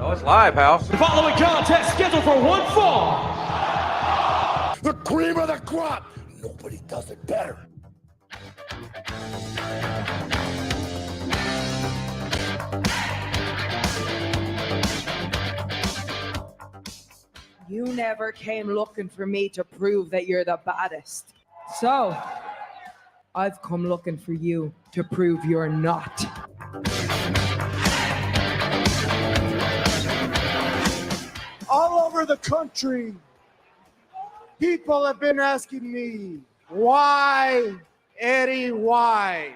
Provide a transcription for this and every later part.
Oh, it's live, House. The following contest scheduled for one fall. The cream of the crop. Nobody does it better. You never came looking for me to prove that you're the baddest. So, I've come looking for you to prove you're not. All over the country, people have been asking me, why, Eddie, why?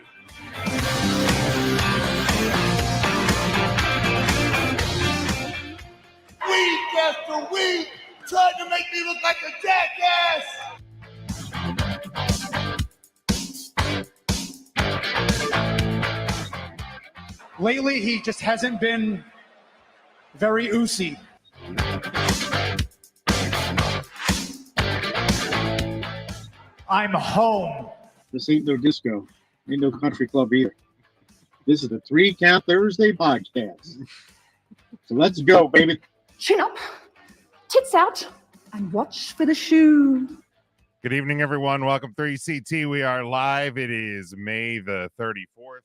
Week after week, trying to make me look like a jackass. Lately, he just hasn't been very oozy. I'm home. This ain't no disco. Ain't no country club either. This is the 3 Count Thursday podcast. So let's go, baby. Chin up, tits out, and watch for the shoe. Good evening, everyone. Welcome 3CT. We are live. It is May the 34th,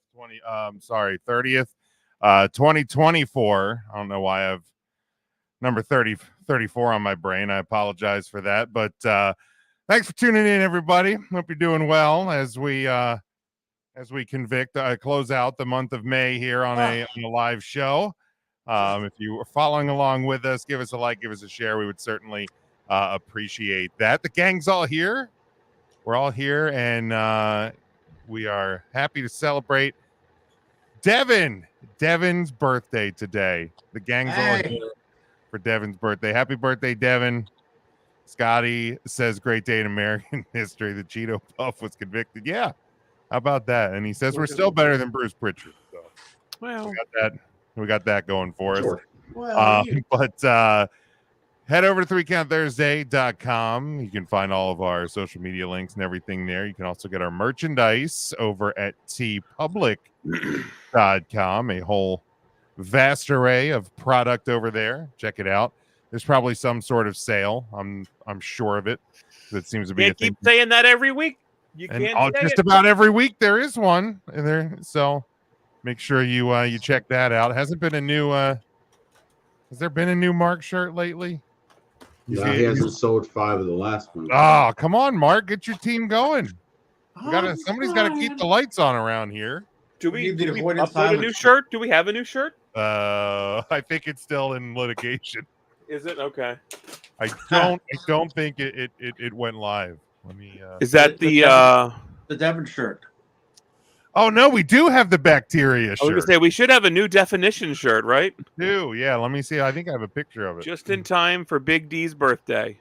30th, 2024. I don't know why I have number 34 on my brain. I apologize for that. But thanks for tuning in, everybody. Hope you're doing well as we close out the month of May here on a live show. If you are following along with us, give us a like, give us a share. We would certainly appreciate that. The gang's all here. We're all here, and we are happy to celebrate Devin's birthday today. The gang's all here for Devin's birthday. Happy birthday, Devin. Scotty says, great day in American history. The Cheeto Puff was convicted. Yeah, how about that? And he says we're still better than Bruce Pritchard. So well, we got that going for us. Well, but head over to 3countthursday.com. You can find all of our social media links and everything there. You can also get our merchandise over at tpublic.com. A whole vast array of product over there. Check it out. There's probably some sort of sale. I'm sure of it. That seems to be a thing. Keep saying that every week. You and can't just about every week there is one in there. So make sure you check that out. Hasn't been a new has there been a new Mark shirt lately? Yeah, he hasn't sold 5 of the last one. Oh, come on, Mark, get your team going. Somebody's got to keep the lights on around here. Do we upload a new shirt? Do we have a new shirt? I think it's still in litigation. Is it okay? I don't think it went live. Let me. Is that the Devin shirt? Oh no, we do have the bacteria shirt. I was gonna say we should have a new definition shirt, right? Yeah. Let me see. I think I have a picture of it. Just in time for Big D's birthday.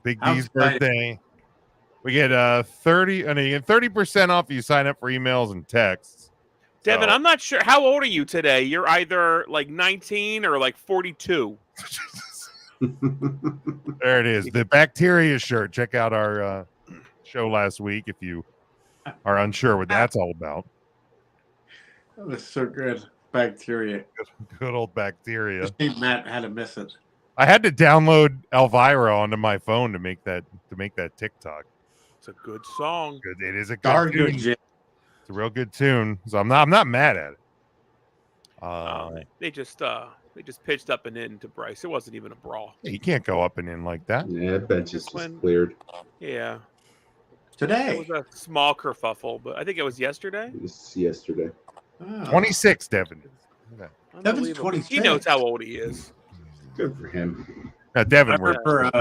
Big D's birthday. We get 30% off if you sign up for emails and texts. Devin, I'm not sure. How old are you today? You're either like 19 or like 42. There it is. The bacteria shirt. Check out our show last week if you are unsure what that's all about. That was so good. Bacteria. Good old bacteria. I think Matt had to miss it. I had to download Elvira onto my phone to make that TikTok. It's a good song. It is a good tune. It's a real good tune. So I'm not mad at it. They just pitched up and in to Bryce. It wasn't even a brawl. You can't go up and in like that. Yeah, bench is just cleared. Yeah. Today. It was a small kerfuffle, but I think it was yesterday. It was yesterday. Oh. 26, Devin. Devin's 26. He knows how old he is. Good for him. Devin, we're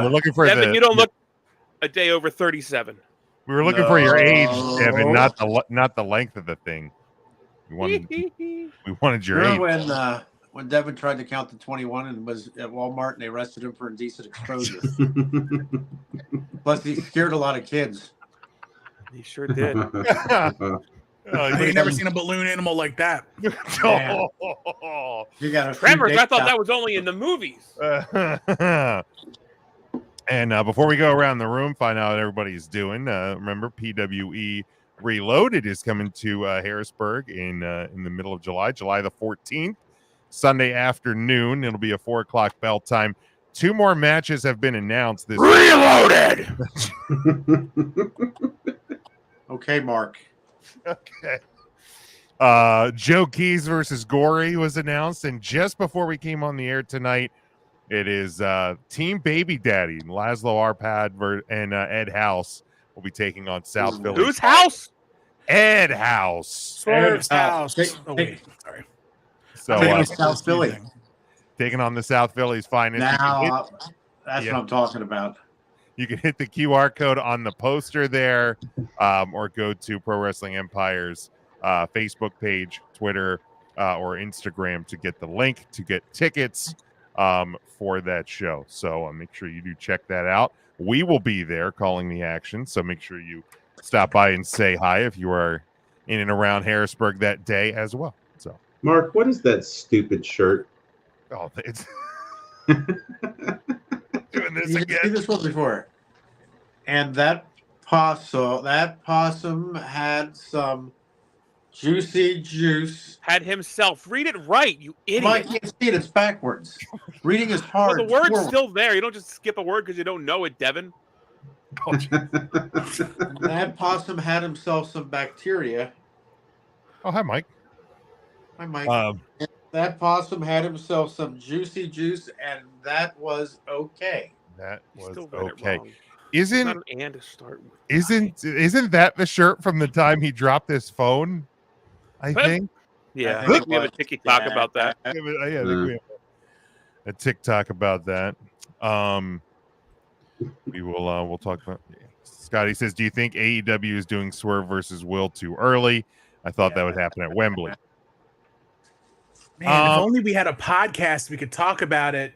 looking for Devin, you don't look a day over 37. We were looking for your age, Devin, not the length of the thing. We wanted your age. When Devin tried to count to 21 and was at Walmart and they arrested him for indecent exposure. Plus, he scared a lot of kids. He sure did. I ain't never seen a balloon animal like that. You got Tremors, I thought that was only in the movies. And before we go around the room, find out what everybody's doing. Remember, PWE Reloaded is coming to Harrisburg in the middle of July the 14th. Sunday afternoon. It'll be a 4 o'clock bell time. 2 more matches have been announced this Reloaded. Okay, Mark. Okay. Joe Keys versus Gory was announced, and just before we came on the air tonight, it is Team Baby Daddy, Laszlo Arpad and Ed House will be taking on South Philly. Whose house? Ed House. Swerve's house. Take- Wait, sorry. So South Philly. taking on the South Philly's finest. Now, that's what I'm talking about. You can hit the QR code on the poster there, or go to Pro Wrestling Empire's Facebook page, Twitter, or Instagram to get the link to get tickets for that show. So make sure you do check that out. We will be there calling the action, so make sure you stop by and say hi if you are in and around Harrisburg that day as well. So, Mark, what is that stupid shirt? oh, it's doing this You again. see this one before. And that possum had some juicy juice. Had himself. Read it right, you idiot. Mike, you can't see it. It's backwards. Reading is Well, hard. the word's forward. still there. You don't just skip a word because you don't know it, Devin. That possum had himself some bacteria. Oh, hi, Mike. Hi, Mike. That possum had himself some juicy juice, and that was okay. That You was still read it okay. wrong. It's Isn't not an and to start with. isn't that the shirt from the time he dropped his phone? I think. Yeah, I I think think we have a it was- TikTok yeah. about that. I think we have a TikTok about that. We will we'll talk about. Scotty says, "Do you think AEW is doing Swerve versus Will too early? I thought that would happen at Wembley." Man, if only we had a podcast, we could talk about it,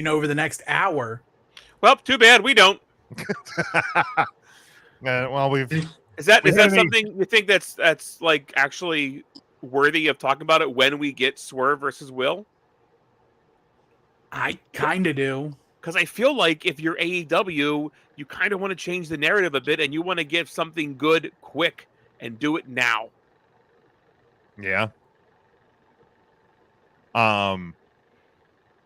over the next hour. Well, too bad we don't. Well, Is that We is that haven't something you think that's like actually worthy of talking about it when we get Swerve versus Will? I kind of do. Because I feel like if you're AEW, you kind of want to change the narrative a bit and you want to give something good quick and do it now. yeah.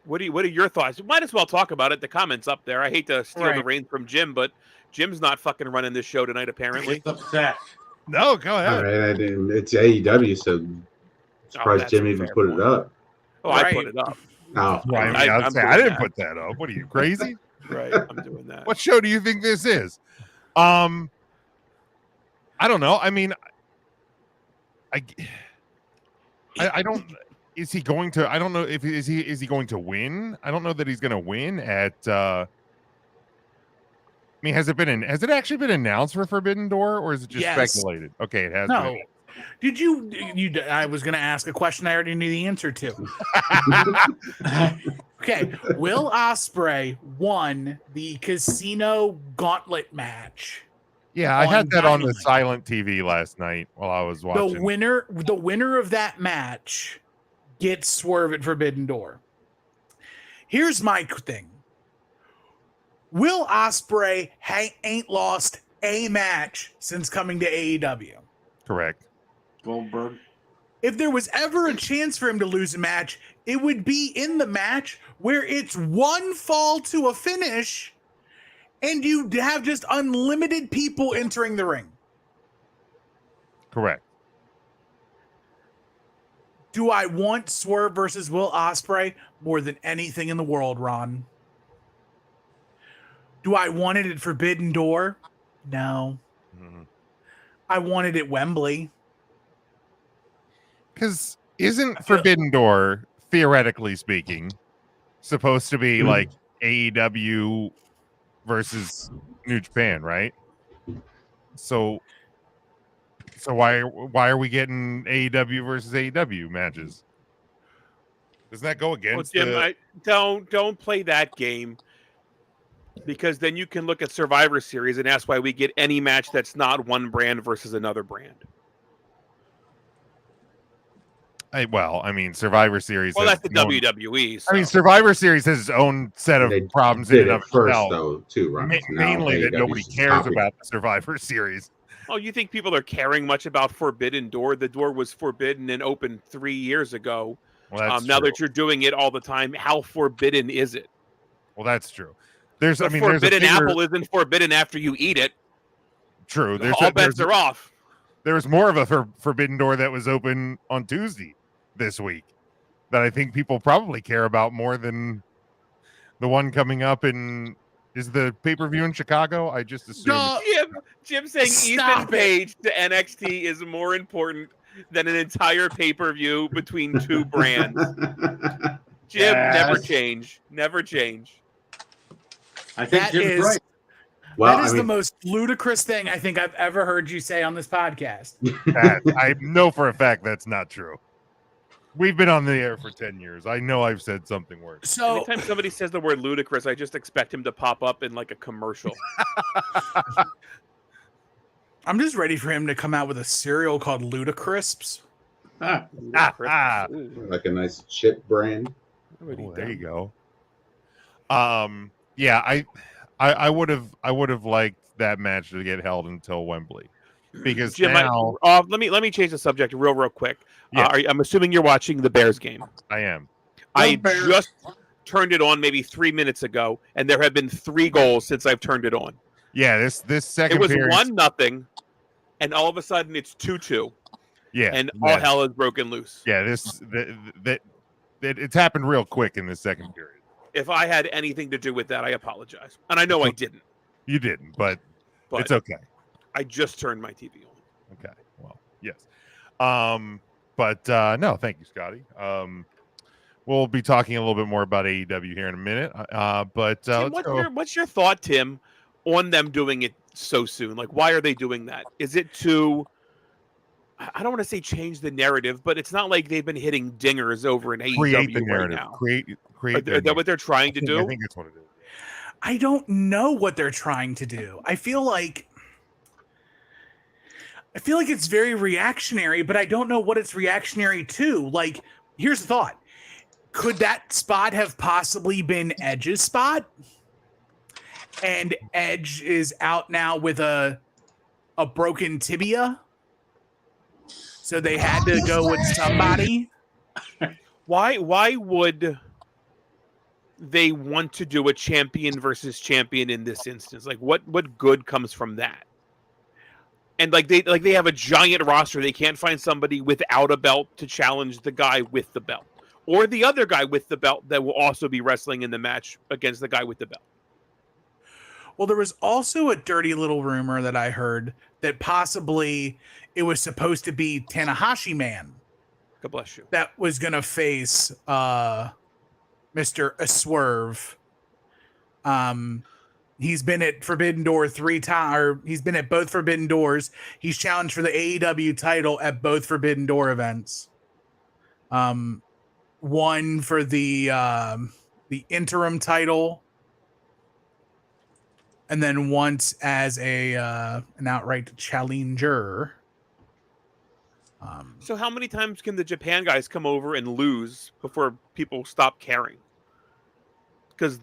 What are your thoughts? You might as well talk about it. The comments up there. I hate to steal the Right. reins from Jim, but Jim's not fucking running this show tonight, apparently. He's upset. No, go All ahead. right, I didn't. It's AEW, so surprised that's Jim a even fair put point. it up. Oh, I Right. put it up. Oh, Right, I- I I'm say, doing I didn't that. put that up. What are you, crazy? Right, I'm doing that. What show do you think this is? I don't know. I mean, I don't. Is he going to? I don't know if is he going to win? I don't know that he's going to win at. I mean, has it actually been announced for Forbidden Door, or is it just Yes. speculated? Okay, it has. No. Been. Did you? I was going to ask a question I already knew the answer to. Okay, Will Ospreay won the Casino Gauntlet match. Yeah, I on had that on the Dynamite. silent TV last night while I was watching. The winner of that match gets Swerve at Forbidden Door. Here's my thing. Will Ospreay ain't lost a match since coming to AEW. Correct. Goldberg. If there was ever a chance for him to lose a match, it would be in the match where it's one fall to a finish and you have just unlimited people entering the ring. Correct. Do I want Swerve versus Will Ospreay more than anything in the world, Ron? Do I want it at Forbidden Door? No. Mhm. I want it at Wembley. Because isn't Forbidden Door, theoretically speaking, supposed to be like AEW versus New Japan, right? So why are we getting AEW versus AEW matches? Doesn't that go Well, against Jim, the... don't play that game, because then you can look at Survivor Series and ask why we get any match that's not one brand versus another brand. I mean, Survivor Series. Well, has that's the no- WWE. I mean, so- Survivor Series has its own set of They problems in did and it of first, itself. though, too, right? Now Mainly that AEW nobody should cares copy. about the Survivor Series. Oh, you think people are caring much about Forbidden Door? The door was forbidden and opened 3 years ago. Well, that's now true. that you're doing it all the time, how forbidden is it? Well, that's true. There's The I mean, there's a forbidden bigger, apple isn't forbidden after you eat it. true. All bets are off. There was more of a forbidden door that was open on Tuesday this week that I think people probably care about more than the one coming up in. Is the pay-per-view in Chicago? I just assumed. Jim saying Stop Ethan Page to NXT is more important than an entire pay-per-view between two brands. Jim, never change. Never change. I think That Jim's is- right. Well, that is I the mean, most ludicrous thing I think I've ever heard you say on this podcast. I know for a fact that's not true. We've been on the air for 10 years. I know I've said something worse. So Anytime somebody says the word ludicrous, I just expect him to pop up in like a commercial. I'm just ready for him to come out with a cereal called Ludacrisps. Ludicrous. Ooh, like a nice chip brand. already Oh, there done. you go. Yeah, I would have liked that match to get held until Wembley, because Jim, now let me change the subject real quick. Yeah. I'm assuming you're watching the Bears game. I am. I Bears. just turned it on maybe 3 minutes ago, and there have been 3 goals since I've turned it on. Yeah, this second It was period. 1-0, and all of a sudden it's 2-2, Yeah, and yeah. all hell has broken loose. Yeah, it's happened real quick in the second period. If I had anything to do with that, I apologize, and I know I didn't. You didn't, but But it's okay. I just turned my TV on. Okay. Well, yes. But no, thank you, Scotty. We'll be talking a little bit more about AEW here in a minute. But Tim, what's your thought, Tim, on them doing it so soon? Like, why are they doing that? Is it to, I don't want to say change the narrative, but it's not like they've been hitting dingers over in AEW create the right narrative. now. Create. Is that what they're trying to do? I think that's what it is. I don't know what they're trying to do. I feel like it's very reactionary, but I don't know what it's reactionary to. Like, here's the thought. Could that spot have possibly been Edge's spot? And Edge is out now with a broken tibia. So they had to go with somebody. Why would they want to do a champion versus champion in this instance? Like, what good comes from that? And they have a giant roster. They can't find somebody without a belt to challenge the guy with the belt, or the other guy with the belt that will also be wrestling in the match against the guy with the belt. Well, there was also a dirty little rumor that I heard that possibly it was supposed to be Tanahashi Man God bless you. that was going to face Mr. Swerve. He's been at Forbidden Door 3 times, or he's been at both Forbidden Doors. He's challenged for the AEW title at both Forbidden Door events. One for the interim title, and then once as an outright challenger. So how many times can the Japan guys come over and lose before people stop caring? Because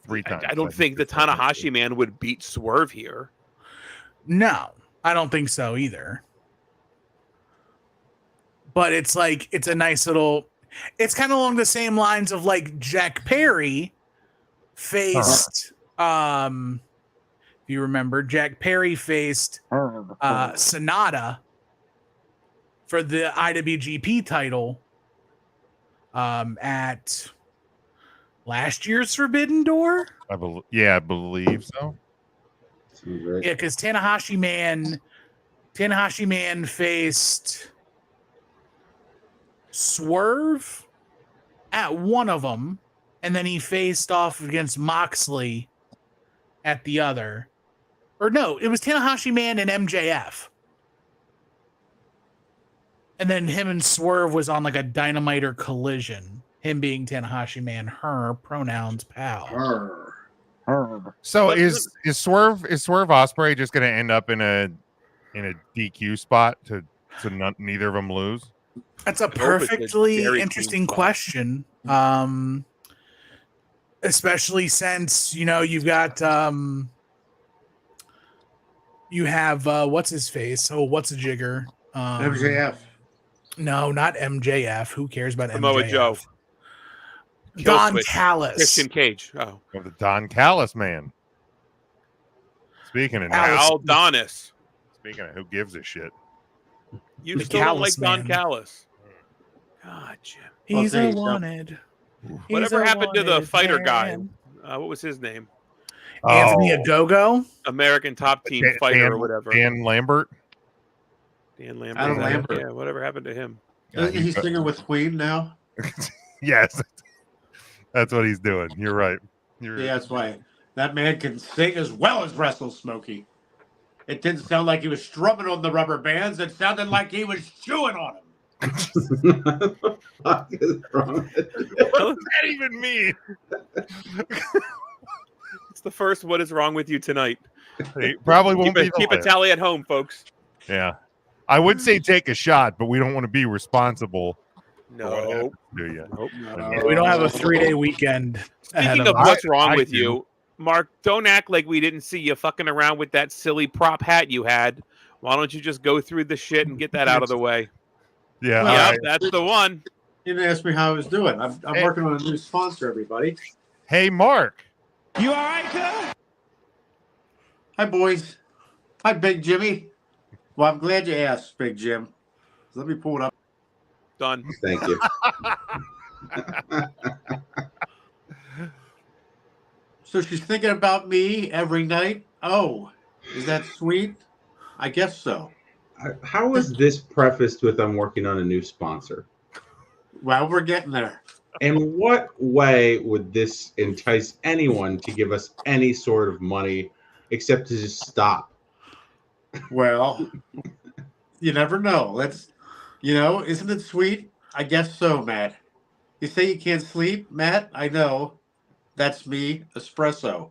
3 times. I don't think the Tanahashi Man would beat Swerve here. No, I don't think so either. But it's like, it's a nice little, it's kind of along the same lines of like Jack Perry faced, if you remember, Jack Perry faced Sonata for the IWGP title at last year's Forbidden Door. I believe so. Sounds right. Yeah, because Tanahashi Man faced Swerve at one of them, and then he faced off against Moxley at the other. Or no, it was Tanahashi Man and MJF. And then him and Swerve was on like a Dynamite or Collision. Him being Tanahashi Man, her pronouns pal. So But- is Swerve Ospreay just going to end up in a DQ spot to neither of them lose? That's a hope it's a perfectly very interesting clean spot. question. Especially since, you've got you have what's his face? Oh, what's a jigger? MJF. No, not MJF. Who cares about Samoa MJF? Joe. Don Killswitch. Callis. Christian Cage. Oh. Oh, the Don Callis man. Speaking of Adonis. Speaking of who gives a shit. You The still don't like Callis Don man. Callis. God, Jim. He's Well, a there you go. wanted. Whatever He's a happened to the wanted fighter guy? man. What was his name? Anthony Agogo. American Top Team fighter or whatever. Dan Lambert. Dan Lambert. Adam Lambert. Yeah, whatever happened to him? Isn't he singing with Queen now? Yes. That's what he's doing. You're right. Yeah, that's why. That man can sing as well as wrestle, Smokey. It didn't sound like he was strumming on the rubber bands. It sounded like he was chewing on them. What the fuck is wrong with you? What does that even mean? It's the first "What is wrong with you tonight?" It probably won't Keep a tally at home, folks. Yeah. I would say take a shot, but we don't want to be responsible. No. Do you? Nope. Yeah, we don't have a 3-day weekend. ahead Speaking of us. what's wrong I with do. you, Mark, don't act like we didn't see you fucking around with that silly prop hat you had. Why don't you just go through the shit and get that out of the way? Yeah. Well, all Yep, right. that's the one. You didn't ask me how I was doing. I'm working on a new sponsor, everybody. Hey, Mark. You all right, cuz? Hi, boys. Hi, Big Jimmy. Well, I'm glad you asked, Big Jim. Let me pull it up. Done. Thank you. So she's thinking about me every night. Oh, is that sweet? I guess so. How is this prefaced with I'm working on a new sponsor? Well, we're getting there. In what way would this entice anyone to give us any sort of money except to just stop? Well, you never know. Isn't it sweet? I guess so, Matt. You say you can't sleep, Matt? I know. That's me, espresso.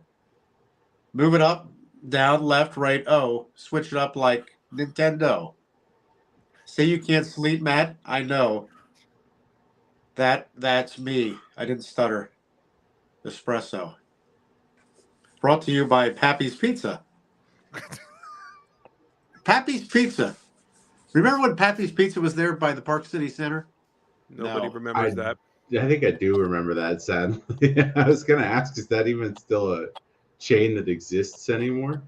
Move it up, down, left, right, oh. Switch it up like Nintendo. Say you can't sleep, Matt? I know. That's me. I didn't stutter. Espresso. Brought to you by Pappy's Pizza. Pappy's Pizza. Remember when Pappy's Pizza was there by the Park City Center? Nobody No. remembers that. I think I do remember that, sadly. I was going to ask, is that even still a chain that exists anymore?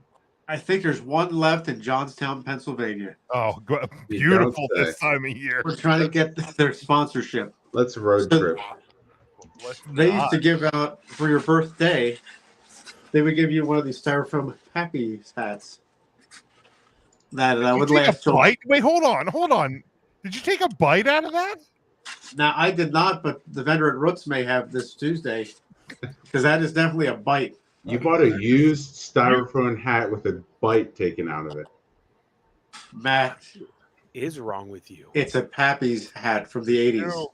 I think there's one left in Johnstown, Pennsylvania. Oh, You beautiful don't this say. time of year. We're trying to get their sponsorship. Let's road So- trip. They used to give out for your birthday. They would give you one of these styrofoam Pappy's hats. That Did you would take a last till. bite? Wait, hold on. Did you take a bite out of that? Now I did not, but the vendor at Roots may have this Tuesday, because that is definitely a bite. You bought a used styrofoam hat with a bite taken out of it. Matt, Is wrong with you? it's a Pappy's hat from the 80s.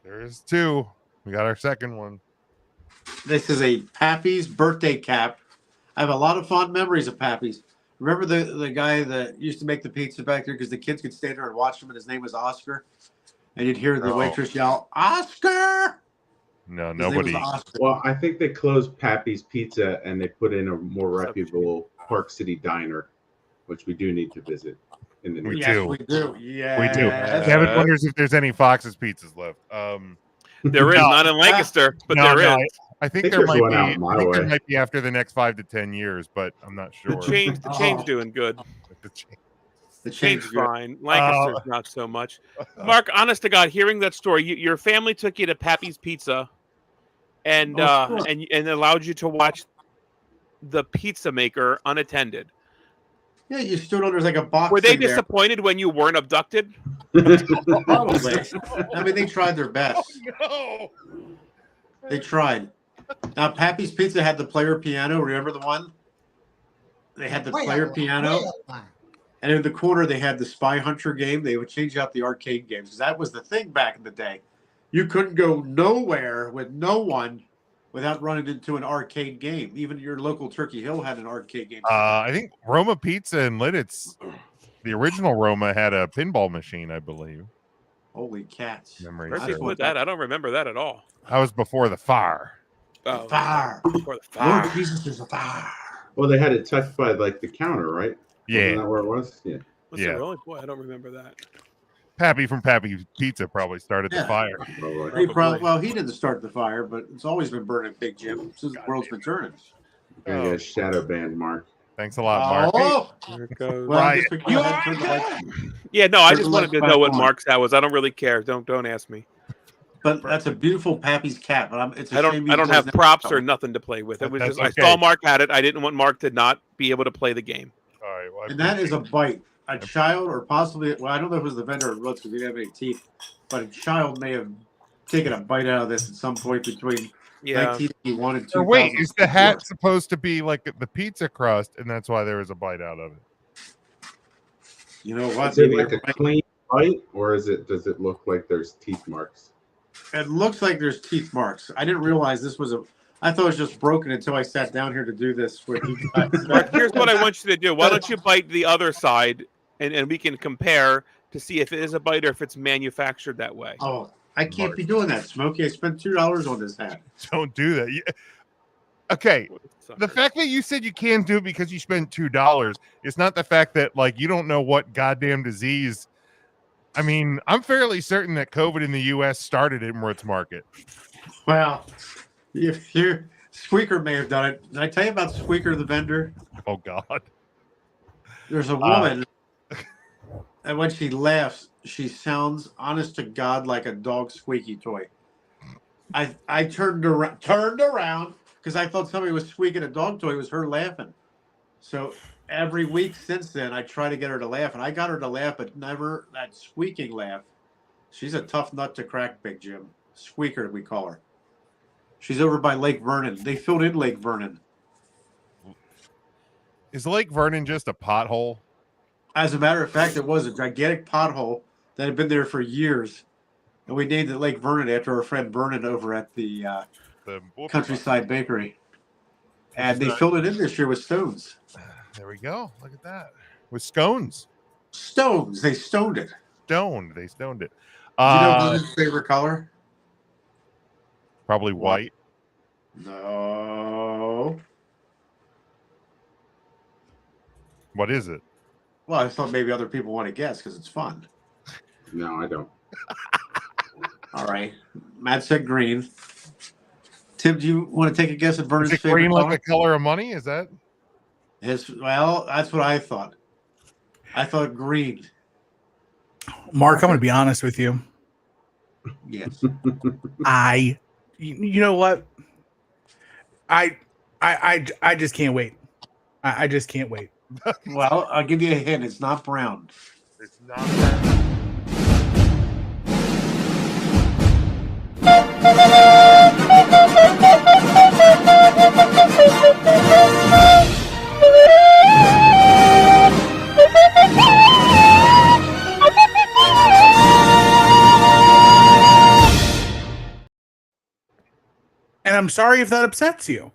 There's two. We got our second one. This is a Pappy's birthday cap. I have a lot of fond memories of Pappy's. Remember the guy that used to make the pizza back there because the kids could stand there and watch him, and his name was Oscar? And you'd hear the Oh. waitress yell, Oscar! No, His name was nobody. Oscar. Well, I think they closed Pappy's Pizza and they put in a more reputable Park City diner, which we do need to visit in the We near Yes, do. we do. Yeah. We do. Kevin wonders if there's any Fox's pizzas left. There is No. not in Lancaster, but No, there is. no, I think there there's might one be. out my I think there way. might be after the next 5 to 10 years, but I'm not sure. The chain's doing good. The Chain's change. fine. Lancaster's not so much. Mark, honest to God, hearing that story, your family took you to Pappy's Pizza, and Oh, sure. and allowed you to watch the pizza maker unattended. Yeah, you stood under like a box. Were they in there. disappointed when you weren't abducted? Probably. I mean, they tried their best. No. They tried. Now, Pappy's Pizza had the player piano. Remember the one? They had the player piano. And in the corner, they had the Spy Hunter game. They would change out the arcade games because that was the thing back in the day. You couldn't go nowhere with no one without running into an arcade game. Even your local Turkey Hill had an arcade game. I think Roma Pizza in Lidditz, the original Roma, had a pinball machine, I believe. Holy cats. Memory Where'd serves. you put that? I don't remember that at all. That was before the fire. Oh, Fire. before the Lord fire. Jesus is a fire. Well, they had it tucked by like the counter, right? Wasn't Yeah. that where it was? Yeah. Was Yeah. it really? Boy, I don't remember that. Pappy from Pappy's Pizza probably started the fire. He didn't start the fire, but it's always been burning, Big Jim, since the world's been turning. You're gonna get shadow banned, Mark. Thanks a lot, Mark. Oh, Here it goes. well, Right. Yeah, no, I Turn just the wanted to lights know back what on. Mark's hat was. I don't really care. Don't ask me. But that's a beautiful Pappy's cat. But it's a I shame don't he have doesn't props or have nothing to play with. It was That's just okay. I saw Mark had it. I didn't want Mark to not be able to play the game. All right. Well, And that is a bite. A child, or possibly, well, I don't know if it was the vendor or what, because he didn't have any teeth, but a child may have taken a bite out of this at some point between 1981 and 2000. Or wait, is the hat supposed to be like the pizza crust, and that's why there was a bite out of it? You know what? Is it like a clean bite, or does it look like there's teeth marks? It looks like there's teeth marks. I didn't realize this was I thought it was just broken until I sat down here to do this with you guys. Mark, here's what I want you to do. Why don't you bite the other side, and we can compare to see if it is a bite or if it's manufactured that way. Oh, I can't be doing that, Smokey. I spent $2 on this hat. Don't do that. Okay. The fact that you said you can't do it because you spent $2 is not the fact that you don't know what goddamn disease. I mean, I'm fairly certain that COVID in the U.S. started in Worth's Market. Well, Squeaker may have done it. Did I tell you about Squeaker the vendor? Oh God. There's a woman, and when she laughs, she sounds, honest to God, like a dog squeaky toy. I turned around because I thought somebody was squeaking a dog toy. It was her laughing. So every week since then, I try to get her to laugh, and I got her to laugh, but never that squeaking laugh. She's a tough nut to crack, Big Jim. Squeaker, we call her. She's over by Lake Vernon. They filled in Lake Vernon. Is Lake Vernon just a pothole? As a matter of fact, it was a gigantic pothole that had been there for years. And we named it Lake Vernon after our friend Vernon over at the Countryside Bakery. And they filled it in this year with stones. There we go. Look at that. With scones. Stones. They stoned it. They stoned it. Do you know Vernon's favorite color? Probably white. No. What is it? Well, I thought maybe other people want to guess because it's fun. No, I don't. All right. Matt said green. Tim, do you want to take a guess at Vernon's favorite green color? like the color of money? Is that? Well, that's what I thought. I thought green. Mark, I'm going to be honest with you. Yes. You know what? I just can't wait. I just can't wait. Well, I'll give you a hint. It's not brown. It's not. And I'm sorry if that upsets you.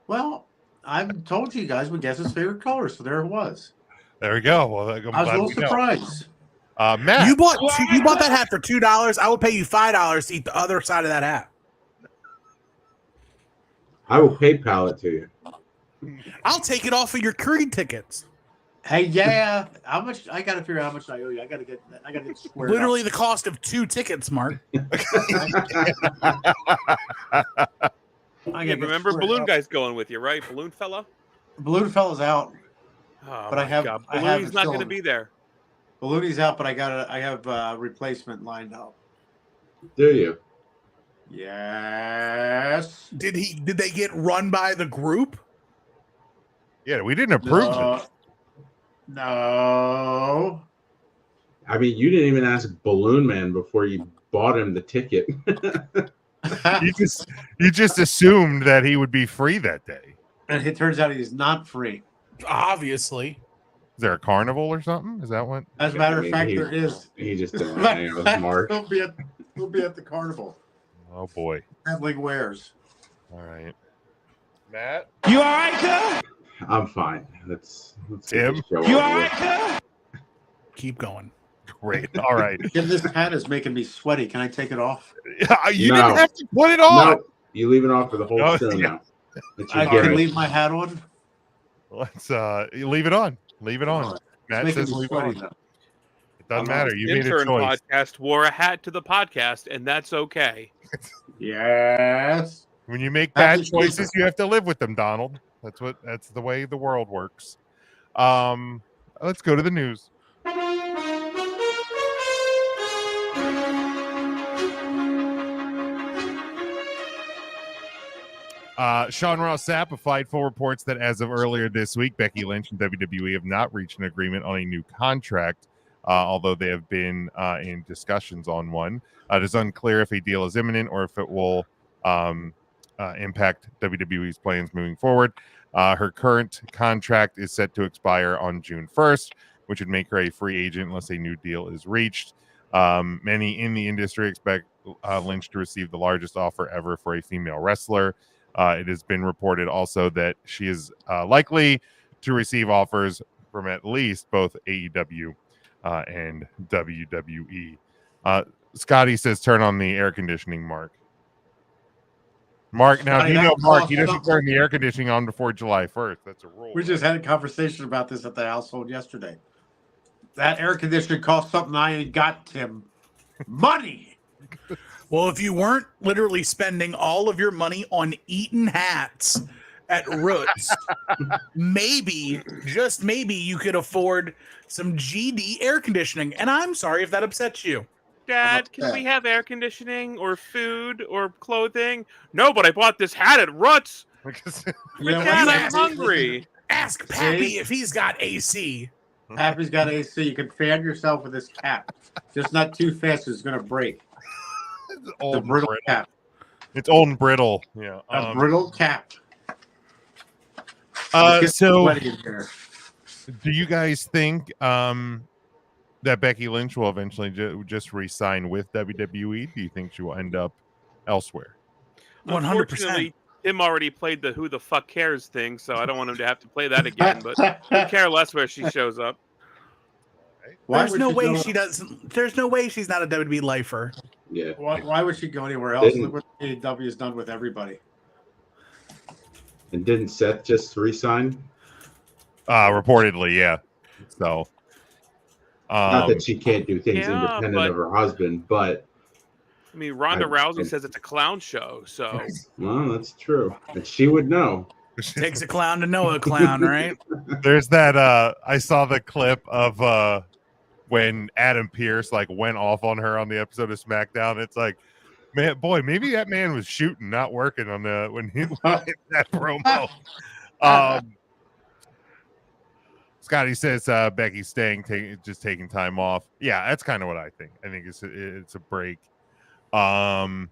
Well, I've told you guys we guess his favorite color, so there it was. There we go. Well, I'm I was glad a we little know. surprised. Matt, You bought that hat for $2. I will pay you $5 to eat the other side of that hat. I will PayPal it to you. I'll take it off of your Creed tickets. Hey, yeah. How much? I got to figure out how much I owe you. I got to get squared Literally up. the cost of 2 tickets, Mark. I Yeah, gotta get remember squared Balloon up. Guy's going with you, right? Balloon fella? Balloon fella's out. Oh, But I my have- God. I have Balloon's it not still going to in- be there. Ballooney's out, but I have a replacement lined up. Do you? Yes. Did they get run by the group? yeah, we didn't approve it. No. I mean, you didn't even ask Balloon Man before you bought him the ticket. You just assumed that he would be free that day. And it turns out he's not free. Obviously. Is there a carnival or something? Is that what? As a matter I of mean, fact, he- there is. He just didn't want to hang out with Mark. We'll be at the carnival. Oh boy. Handling wares. All right. Matt? You all right, cuz? I'm fine. Let's get Tim? this show You over all with. right, cuz? Keep going. Great. All right. Jim, this hat is making me sweaty. Can I take it off? You No. didn't have to put it on. No, you leave it on for the whole Oh, show yeah. now. It's I your can gimmick. leave my hat on. Let's you leave it on. Leave it on. It's Matt making says me leave it sweaty on. though. Doesn't matter. You made a intern choice. podcast wore a hat to the podcast, and that's okay. Yes. When you make bad Happy choices, Tuesday. you have to live with them, Donald. That's the way the world works. Let's go to the news. Sean Ross Sapp of Fightful reports that as of earlier this week, Becky Lynch and WWE have not reached an agreement on a new contract, although they have been in discussions on one. It is unclear if a deal is imminent or if it will impact WWE's plans moving forward. Her current contract is set to expire on June 1st, which would make her a free agent unless a new deal is reached. Many in the industry expect Lynch to receive the largest offer ever for a female wrestler. It has been reported also that she is likely to receive offers from at least both AEW and WWE. Scotty says, turn on the air conditioning, Mark. Mark, now Scotty, you know, that was Mark, all- he doesn't turn the air conditioning on before July 1st. That's a rule. We just had a conversation about this at the household yesterday. That air conditioning cost something I ain't got, Tim. Money. Well, if you weren't literally spending all of your money on Eaton hats at Roots, maybe, just maybe, you could afford some GD air conditioning. And I'm sorry if that upsets you. Dad, can we have air conditioning or food or clothing? No, but I bought this hat at Ruts. Yeah, Dad, well, I'm hungry. Ask Pappy if he's got AC. Pappy's got AC. You can fan yourself with this cap. Just not too fast, it's going to break. Old The and brittle brittle. cap. It's old and brittle. Yeah. A brittle cap. So, Sweaty in here. do you guys think that Becky Lynch will eventually just re-sign with WWE? Do you think she will end up elsewhere? 100%. Unfortunately, Tim already played the "Who the fuck cares" thing, so I don't want him to have to play that again. But I care less where she shows up. There's no way she doesn't. There's no way she's not a WWE lifer. Yeah. Why would she go anywhere else? Didn't- Look what AEW has done with everybody. And didn't Seth just resign? Reportedly, yeah. So, Not that she can't do things yeah, independent but- of her husband, but I mean, Ronda Rousey says it's a clown show, so well, that's true. And she would know. Takes a clown to know a clown, right? There's that. I saw the clip of when Adam Pearce went off on her on the episode of SmackDown. It's like, man, boy, maybe that man was shooting, not working on when he hit that promo. Scotty says Becky's staying, just taking time off. Yeah, that's kind of what I think. I think it's a break. Oh,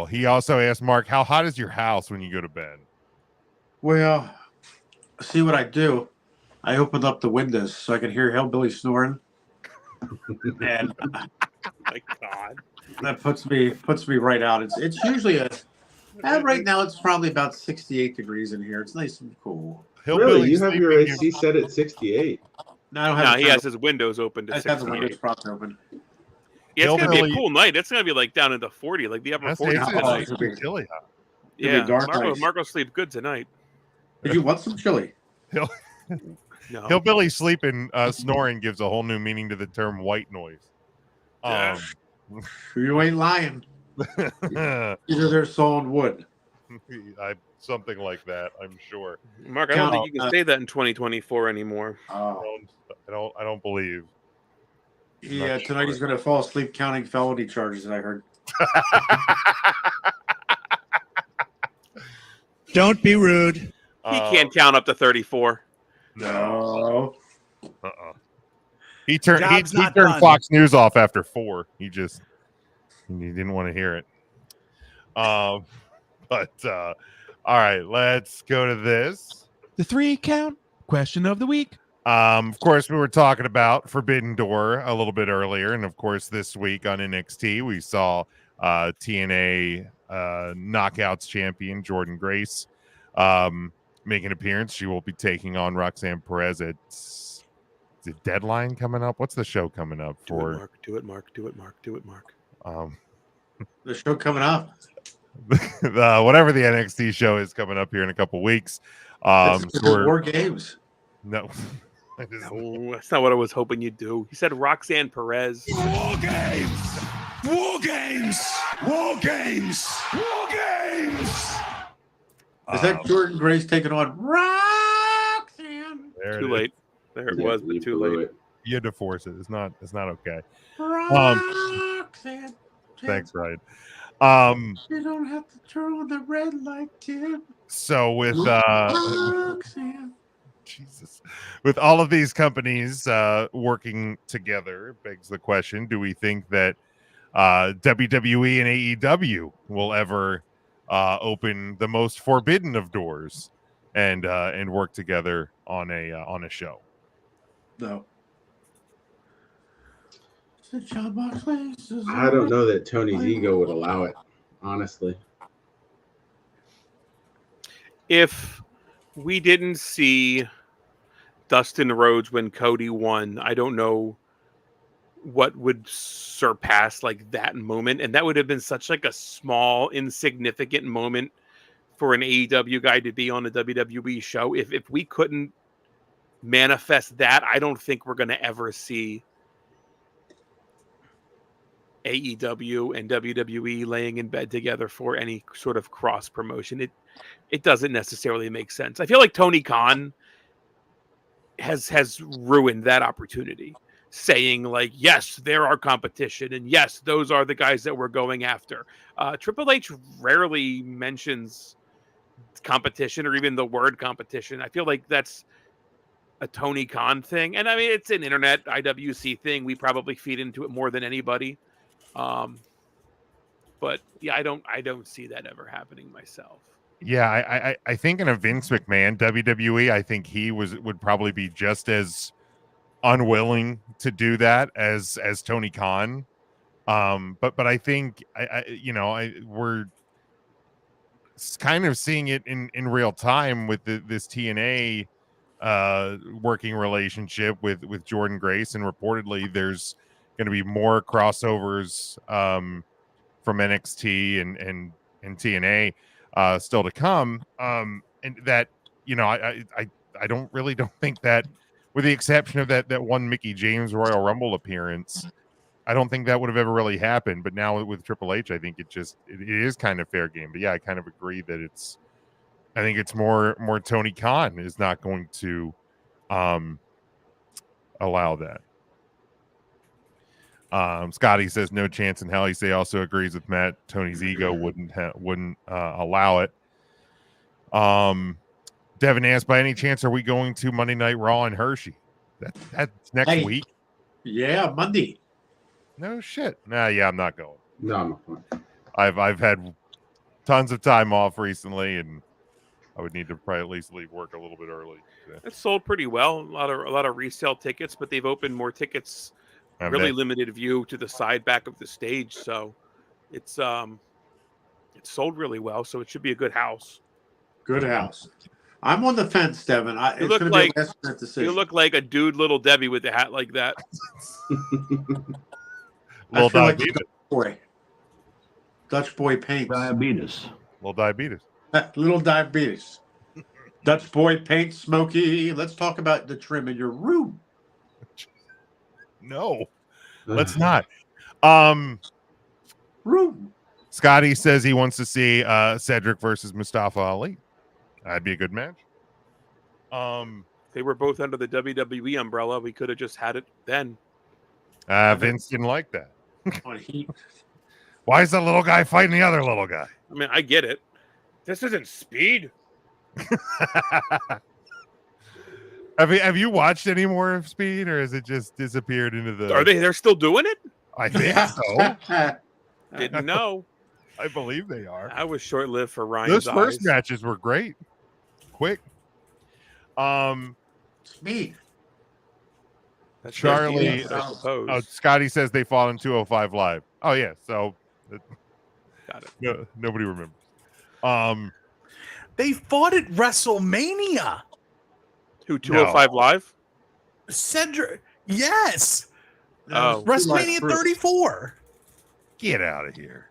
he also asked Mark, how hot is your house when you go to bed? Well, see what I do. I opened up the windows so I can hear Hillbilly snoring. And my God, that puts me right out. It's usually right now it's probably about 68 degrees in here. It's nice and cool. Really? You have your AC set at 68? No, I don't have. he has his windows open to I have the windows 68. propped open. Yeah, it's gonna be a Hillbilly- cool night. It's gonna be down into 40, like the upper That's 40s it's tonight. it's chilly hot. Yeah, be dark nights. Marco sleep good tonight. Did you want some chili? No. Hillbilly sleeping, snoring gives a whole new meaning to the term white noise. You ain't lying. Either they're sawn wood. Something like that, I'm sure. Mark, I don't think you can say that in 2024 anymore. I don't believe. Yeah, tonight he's going to fall asleep counting felony charges, I heard. Don't be rude. He can't count up to 34. No. He turned Job's he not turned done. Fox News off after 4. He didn't want to hear it. All right, let's go to this. The 3 count question of the week. Of course, we were talking about Forbidden Door a little bit earlier, and of course, this week on NXT, we saw TNA Knockouts champion Jordan Grace make an appearance. She will be taking on Roxanne Perez at the Deadline coming up. What's the show coming up for? Do it, Mark. The show coming up. Whatever the NXT show is coming up here in a couple weeks. War Games. No. No, that's not what I was hoping you'd do. He said Roxanne Perez. War games! War games! War games! War games! Is that Jordan Grace taking on Roxanne? Too late. There it was, but too late. You had to force it. It's not okay. Roxanne. Thanks, Ryan. You don't have to turn on the red light, Tim. So with Roxanne. Jesus, with all of these companies working together, begs the question: do we think that WWE and AEW will ever open the most forbidden of doors and work together on a show? No. I don't know that Tony's ego would allow it, honestly. If we didn't see Dustin Rhodes when Cody won, I don't know what would surpass like that moment. And that would have been such like a small, insignificant moment for an AEW guy to be on a WWE show. If we couldn't manifest that, I don't think we're going to ever see AEW and WWE laying in bed together for any sort of cross promotion. It doesn't necessarily make sense. I feel like Tony Khan has ruined that opportunity, saying like, yes, there are competition, and yes, those are the guys that we're going after. Triple H rarely mentions competition or even the word competition. I feel like that's a Tony Khan thing, and I mean it's an internet IWC thing. We probably feed into it more than anybody. But yeah, I don't see that ever happening myself. Yeah, I think in a Vince McMahon WWE, I think he would probably be just as unwilling to do that as Tony Khan. But I think we're kind of seeing it in real time with this TNA working relationship with Jordan Grace, and reportedly there's going to be more crossovers from NXT and TNA still to come. And that, I don't think that, with the exception of that one Mickie James Royal Rumble appearance, I don't think that would have ever really happened. But now with Triple H, I think it is kind of fair game. But yeah, I kind of agree that I think it's more Tony Khan is not going to allow that. Scotty says no chance in hell. He also agrees with Matt. Tony's ego wouldn't allow it. Devin asked, by any chance are we going to Monday Night Raw in Hershey? That's next week. Yeah, Monday. No shit. Yeah, I'm not going. No, I'm not. I've had tons of time off recently, and I would need to probably at least leave work a little bit early. It's sold pretty well. A lot of resale tickets, but they've opened more tickets. Really limited view to the side back of the stage, so it's sold really well. So it should be a good house. Good house. I'm on the fence, Devin. You look like a dude, Little Debbie, with a hat like that. Little diabetes. Dutch boy paints. Diabetes. Little diabetes. Little diabetes. Dutch boy paints, Smokey. Let's talk about the trim in your room. No, let's not. Room. Scotty says he wants to see Cedric versus Mustafa Ali. That'd be a good match. They were both under the WWE umbrella. We could have just had it then. Vince didn't like that. Why is the little guy fighting the other little guy? I mean, I get it. This isn't Speed. Have you watched any more of Speed, or has it just disappeared into the? They're still doing it? I think so. Didn't know. I believe they are. I was short-lived for Ryan's Those first matches were great. Quick. Speed. That's Charlie. Scotty says they fought in 205 Live. Oh yeah, so got it. No, nobody remembers. They fought at WrestleMania. Who, 205 Live? Cedric. Yes. Oh, WrestleMania 34. Get out of here.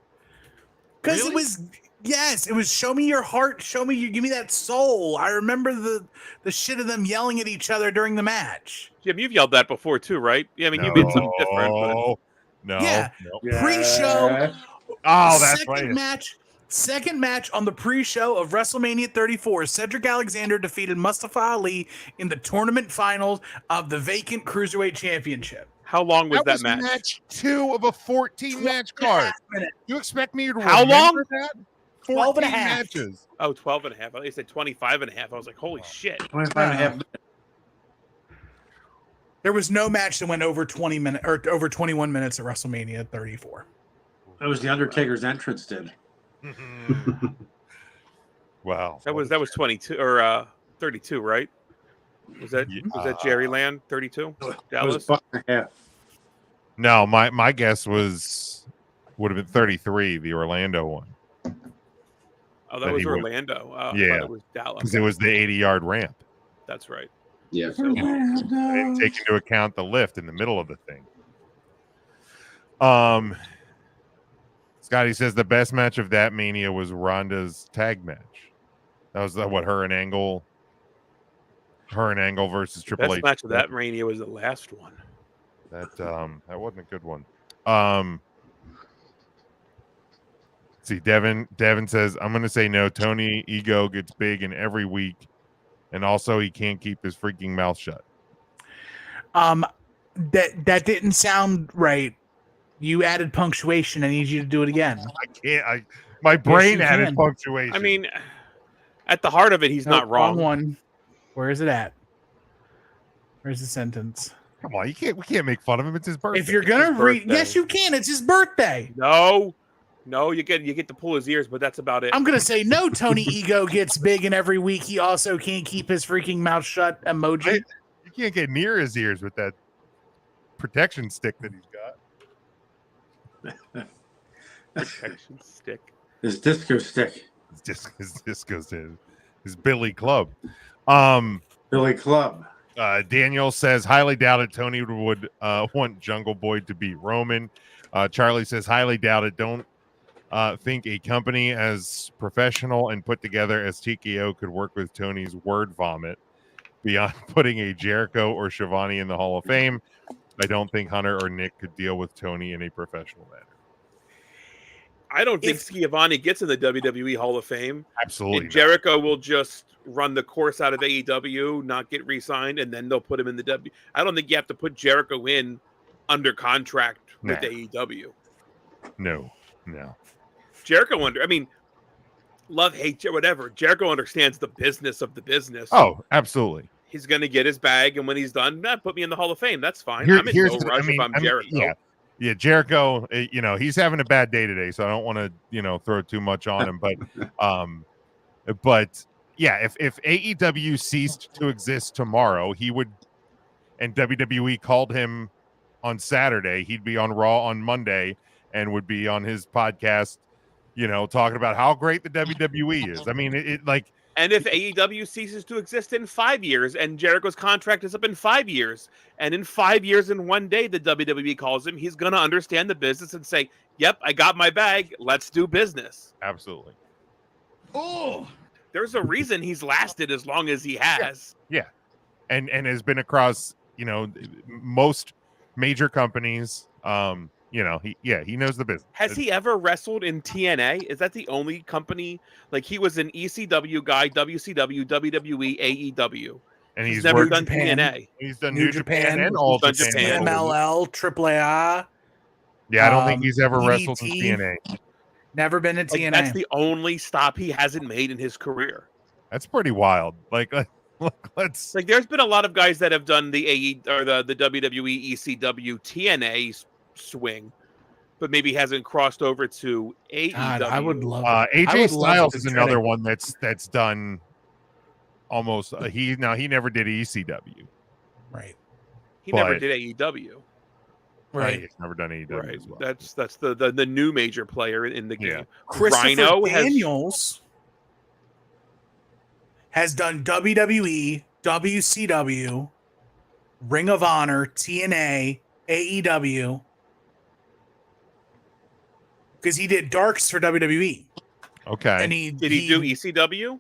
Because Really? it was Yes, it was show me your heart, give me that soul. I remember the shit of them yelling at each other during the match. Jim, you've yelled that before too, right? Yeah, I mean, No. you meant something different, but No. Yeah. No. Pre-show. Oh, that's right. Second match on the pre-show of WrestleMania 34. Cedric Alexander defeated Mustafa Ali in the tournament finals of the vacant Cruiserweight Championship. how long was that was match? match 2 of a 14 match card. You expect me to How remember long? that? 12 and a 14 half. matches. Oh, 12 and a half. I said 25 and a half. I was like, holy shit. 25 and a half minutes. There was no match that went over 20 minutes or over 21 minutes at WrestleMania 34. That was the Undertaker's entrance, did. Wow. That was 22 or 32, right? Was that Jerry Land 32? That was Dallas? buck and a half. No, my guess would have been 33, the Orlando one. Oh, that was Orlando. I thought it was Dallas. Because it was the 80-yard ramp. That's right. Yeah. I didn't take into account the lift in the middle of the thing. Scotty says the best match of that Mania was Ronda's tag match. That was her and Angle versus Triple Best H. match of that Mania was the last one. That wasn't a good one. See, Devin says, I'm going to say no. Tony ego gets big in every week, and also he can't keep his freaking mouth shut. That didn't sound right. You added punctuation. I need you to do it again. I can't. My brain added punctuation. I mean, at the heart of it, he's not wrong. Wrong one. Where is it at? Where's the sentence? Come on, we can't make fun of him. It's his birthday. If you're gonna read, yes, you can. It's his birthday. No, you get to pull his ears, but that's about it. I'm gonna say no. Tony ego gets big, and every week he also can't keep his freaking mouth shut. Emoji. You can't get near his ears with that protection stick that he's got. Protection stick. His disco stick. His disco stick. His Billy Club. Billy Club. Daniel says, highly doubted Tony would want Jungle Boy to beat Roman. Charlie says, highly doubted. Don't think a company as professional and put together as TKO could work with Tony's word vomit beyond putting a Jericho or Shivani in the Hall of Fame. I don't think Hunter or Nick could deal with Tony in a professional manner. I don't think Schiavone gets in the WWE Hall of Fame. Absolutely. And Jericho will just run the course out of AEW, not get re-signed, and then they'll put him in the W. I don't think you have to put Jericho in under contract with AEW. No. Jericho love, hate, whatever. Jericho understands the business of the business. Oh, absolutely. He's going to get his bag, and when he's done, put me in the Hall of Fame. That's fine. I'm in no rush if I'm Jericho. Yeah, Jericho, he's having a bad day today, so I don't want to, throw too much on him. But yeah, if AEW ceased to exist tomorrow, he would, and WWE called him on Saturday, he'd be on Raw on Monday and would be on his podcast, talking about how great the WWE is. I mean, and if AEW ceases to exist in 5 years and Jericho's contract is up in 5 years, and in 5 years and 1 day the WWE calls him, he's going to understand the business and say, yep, I got my bag. Let's do business. Absolutely. Oh, there's a reason he's lasted as long as he has. Yeah. And has been across, most major companies. He knows the business. Has he ever wrestled in TNA? Is that the only company? Like, he was an ECW guy, WCW, WWE, AEW. And he's never done Japan. TNA. He's done New Japan and All Japan. MLL, AAA. Yeah, I don't think he's ever EDT. wrestled in TNA. Never been in TNA. That's the only stop he hasn't made in his career. That's pretty wild. Let's there's been a lot of guys that have done the the WWE, ECW, TNA swing, but maybe hasn't crossed over to AEW. God, I would love AJ Styles is another one that's done almost. He never did ECW, right? He never did AEW, right? He's never done AEW right. as well. That's the new major player in the game. Yeah. Christopher Rhino Daniels has done WWE, WCW, Ring of Honor, TNA, AEW. Because he did Darks for WWE. Okay. And Did he do ECW?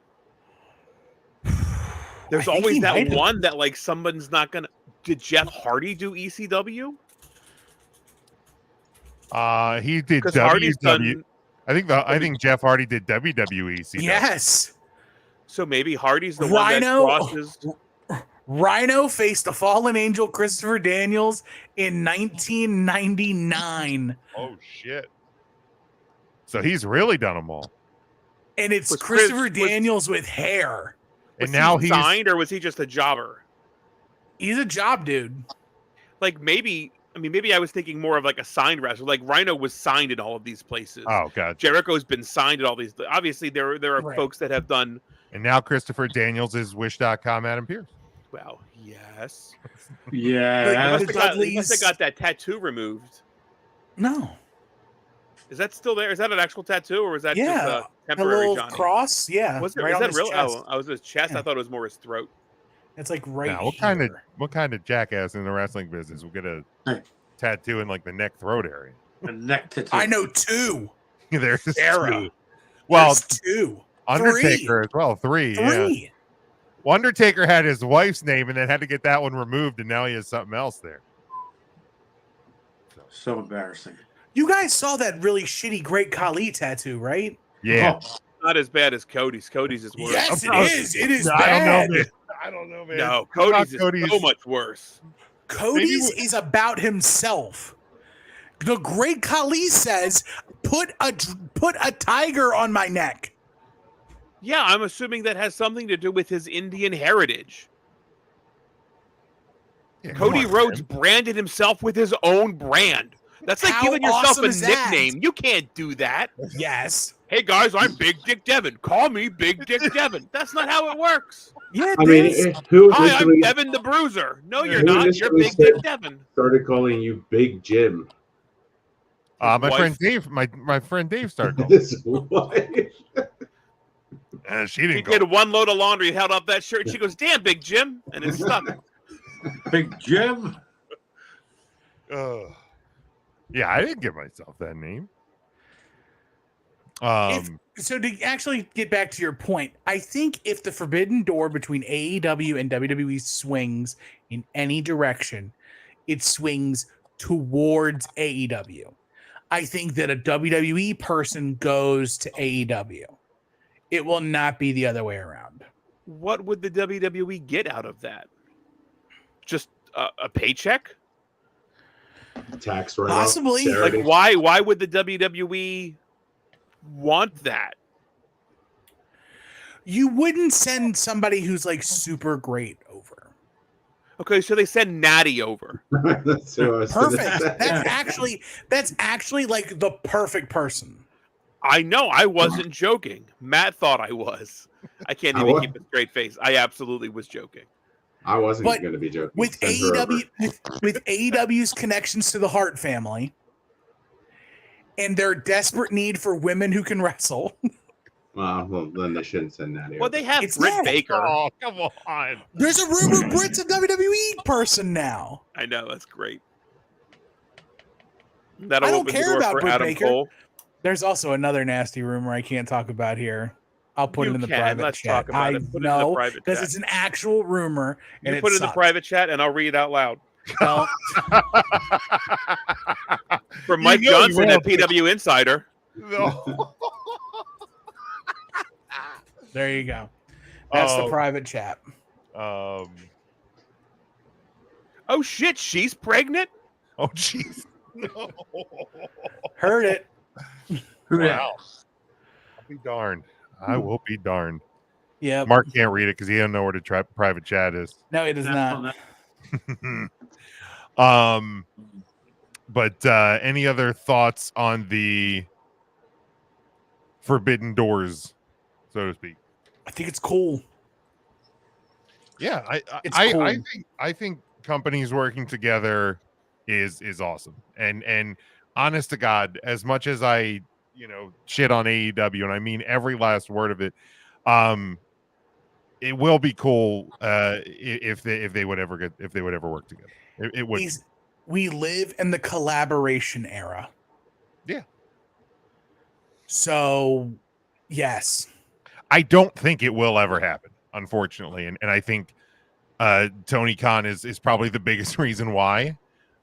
There's always that one that like someone's not gonna. Did Jeff Hardy do ECW? He did Because Hardy's WW. done. I think Jeff Hardy did WWE. Yes. So maybe Hardy's the one that crosses. Rhino faced the fallen angel Christopher Daniels in 1999. Oh shit! So he's really done them all. And it's Christopher Daniels with hair. And now he's signed, or was he just a jobber? He's a job dude. Like maybe I was thinking more of like a signed wrestler. Like Rhino was signed in all of these places. Oh god. Jericho's been signed at all these. Obviously, there are folks that have done. And now Christopher Daniels is Wish.com Adam Pearce. Well, yes. Yeah. He must have got that tattoo removed. No. Is that still there? Is that an actual tattoo, or was that just a temporary a little Johnny? cross? Yeah. Was it? Right Is on that his real? chest. Oh, I was his chest. Yeah. I thought it was more his throat. It's like right now, here. what kind of jackass in the wrestling business will get a tattoo in like the neck throat area? A neck tattoo. I know two. There's Sarah. two. Well, There's two. Undertaker as well. Three. Yeah. Well, Undertaker had his wife's name and then had to get that one removed, and now he has something else there. So embarrassing. You guys saw that really shitty Great Khali tattoo, right? Yeah. Not as bad as Cody's. Cody's is worse. Yes, it is. It is I bad. don't know, man. No, Cody's is so much worse. Cody's is about himself. The Great Khali says, "Put a tiger on my neck." Yeah, I'm assuming that has something to do with his Indian heritage. Yeah, Cody Rhodes branded himself with his own brand. That's like How giving yourself awesome a is that? nickname. You can't do that. Yes. Hey guys, I'm Big Dick Devin. Call me Big Dick Devin. That's not how it works. Yeah, I mean, who Hi, I'm initially Devin the Bruiser. No, you're who not. You're initially Big Dick said- Devin. started calling you Big Jim? My wife. friend Dave. My friend Dave started calling. His wife. She He didn't did go. one load of laundry, held up that shirt, and she goes, "Damn, Big Jim," and it stuck. Big Jim. Yeah, I didn't give myself that name. So to actually get back to your point, I think if the forbidden door between AEW and WWE swings in any direction, it swings towards AEW. I think that a WWE person goes to AEW. It will not be the other way around. What would the WWE get out of that? Just a paycheck? Tax write-off, Possibly. charity. Like why would the WWE want that? You wouldn't send somebody who's like super great over. Okay, so they send Natty over. That's what I was gonna Perfect. say. That's actually like the perfect person. I know, I wasn't joking. Matt thought I was. I can't even keep a straight face. I absolutely was joking. I wasn't But going to be joking. With Send her over. AEW, with AEW's connections to the Hart family and their desperate need for women who can wrestle. Well, then they shouldn't send that. Well, they have It's Britt not. Baker. Oh, come on. There's a rumor Britt's a WWE person now. I know, that's great. That'll I don't open the care door about for Britt Adam Baker. Cole. There's also another nasty rumor I can't talk about here. I'll put You it in the can. private Let's chat. talk about I it. Put it in the know private because chat. it's an actual rumor and You put it in the sucks. private chat, and I'll read it out loud. Don't. From Mike You know you Johnson will. at PW Insider. No. There you go. That's the Oh. private chat. Oh shit, she's pregnant? Oh jeez. No. Heard it. Wow. I'll be darned. I will be darned. Yeah. Mark can't read it because he don't know where the private chat is. No, it is not. But any other thoughts on the forbidden doors, so to speak? I think it's cool. Yeah, It's cool. I think companies working together is awesome. And honest to God, as much as I shit on AEW, and I mean every last word of it, it will be cool if they would ever work together. It would. We live in the collaboration era. Yeah. So Yes. I don't think it will ever happen, unfortunately. And I think Tony Khan is probably the biggest reason why.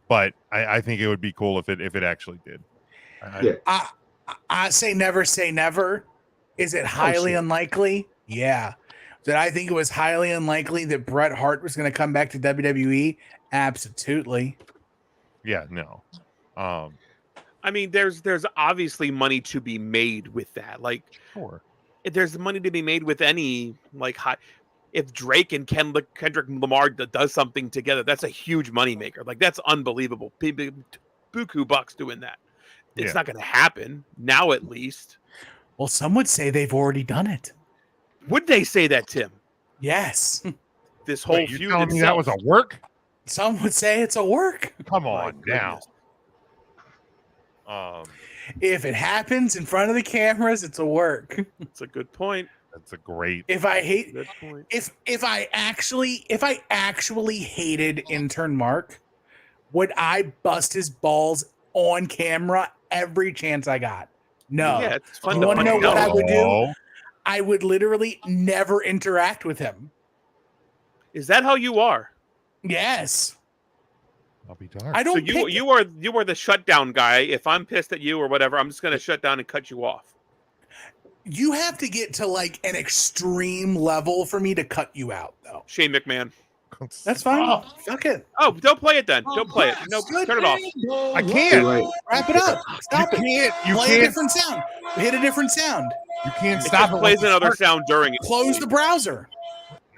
But I think it would be cool if it actually did. I say never. Is it highly unlikely? Yeah. Did I think it was highly unlikely that Bret Hart was going to come back to WWE? Absolutely. Yeah, no. I mean, there's obviously money to be made with that. Like, sure. There's money to be made with any like high. If Drake and Kendrick Lamar does something together, that's a huge moneymaker. Like, that's unbelievable. Buku bucks doing that. It's not going to happen now, at least. Well, some would say they've already done it. Would they say that, Tim? Yes. This whole feud. You're telling me that was a work? Some would say it's a work. Come on now. If it happens in front of the cameras, it's a work. That's a good point. That's a great. If I hate, good point. If I actually hated intern Mark, would I bust his balls on camera every chance I got? No. Yeah, it's fun. You want to know what I would do? I would literally never interact with him. Is that how you are? Yes. I'll be darned. I don't. So you are the shutdown guy. If I'm pissed at you or whatever, I'm just going to shut down and cut you off. You have to get to like an extreme level for me to cut you out, though. Shane McMahon. That's fine. Fuck it. Oh, don't play it then. Don't play it. No, turn it off. I can't. Wrap it up. Stop it. You Play can't. a different sound. Hit a different sound. You can't It stop just it. plays another sound during it. Close the browser.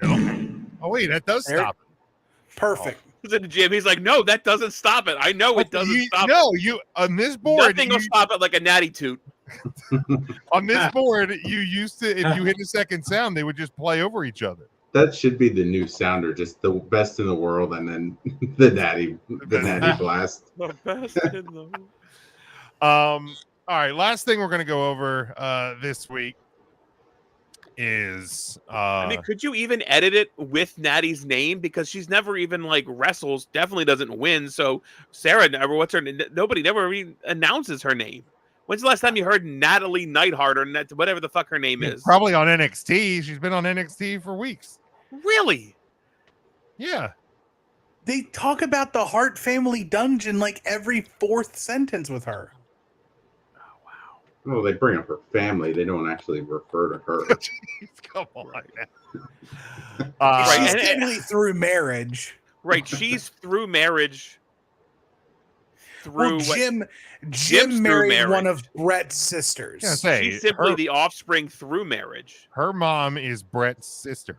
Oh wait, that does stop it. Perfect. He's in the gym. He's like, no, that doesn't stop it. I know it doesn't stop it. No, you on this board. Nothing will stop it like a natty toot. On this board, you used to, if you hit a second sound, they would just play over each other. That should be the new sounder, just the best in the world, and then the natty blast. The best in the All right, last thing we're gonna go over this week is I mean, could you even edit it with Natty's name? Because she's never even like wrestles, definitely doesn't win. So Sarah never, nobody never even announces her name. When's the last time you heard Natalie Neidhart or whatever the fuck her name is? probably on NXT. She's been on NXT for weeks. Really? Yeah. They talk about the Hart family dungeon like every fourth sentence with her. Well, they bring up her family. They don't actually refer to her. Come on. Right, She's technically through marriage. Right, she's through marriage. Through Jim Jim's married through one marriage. of Brett's sisters. Yeah, say, She's simply the offspring through marriage. Her mom is Brett's sister.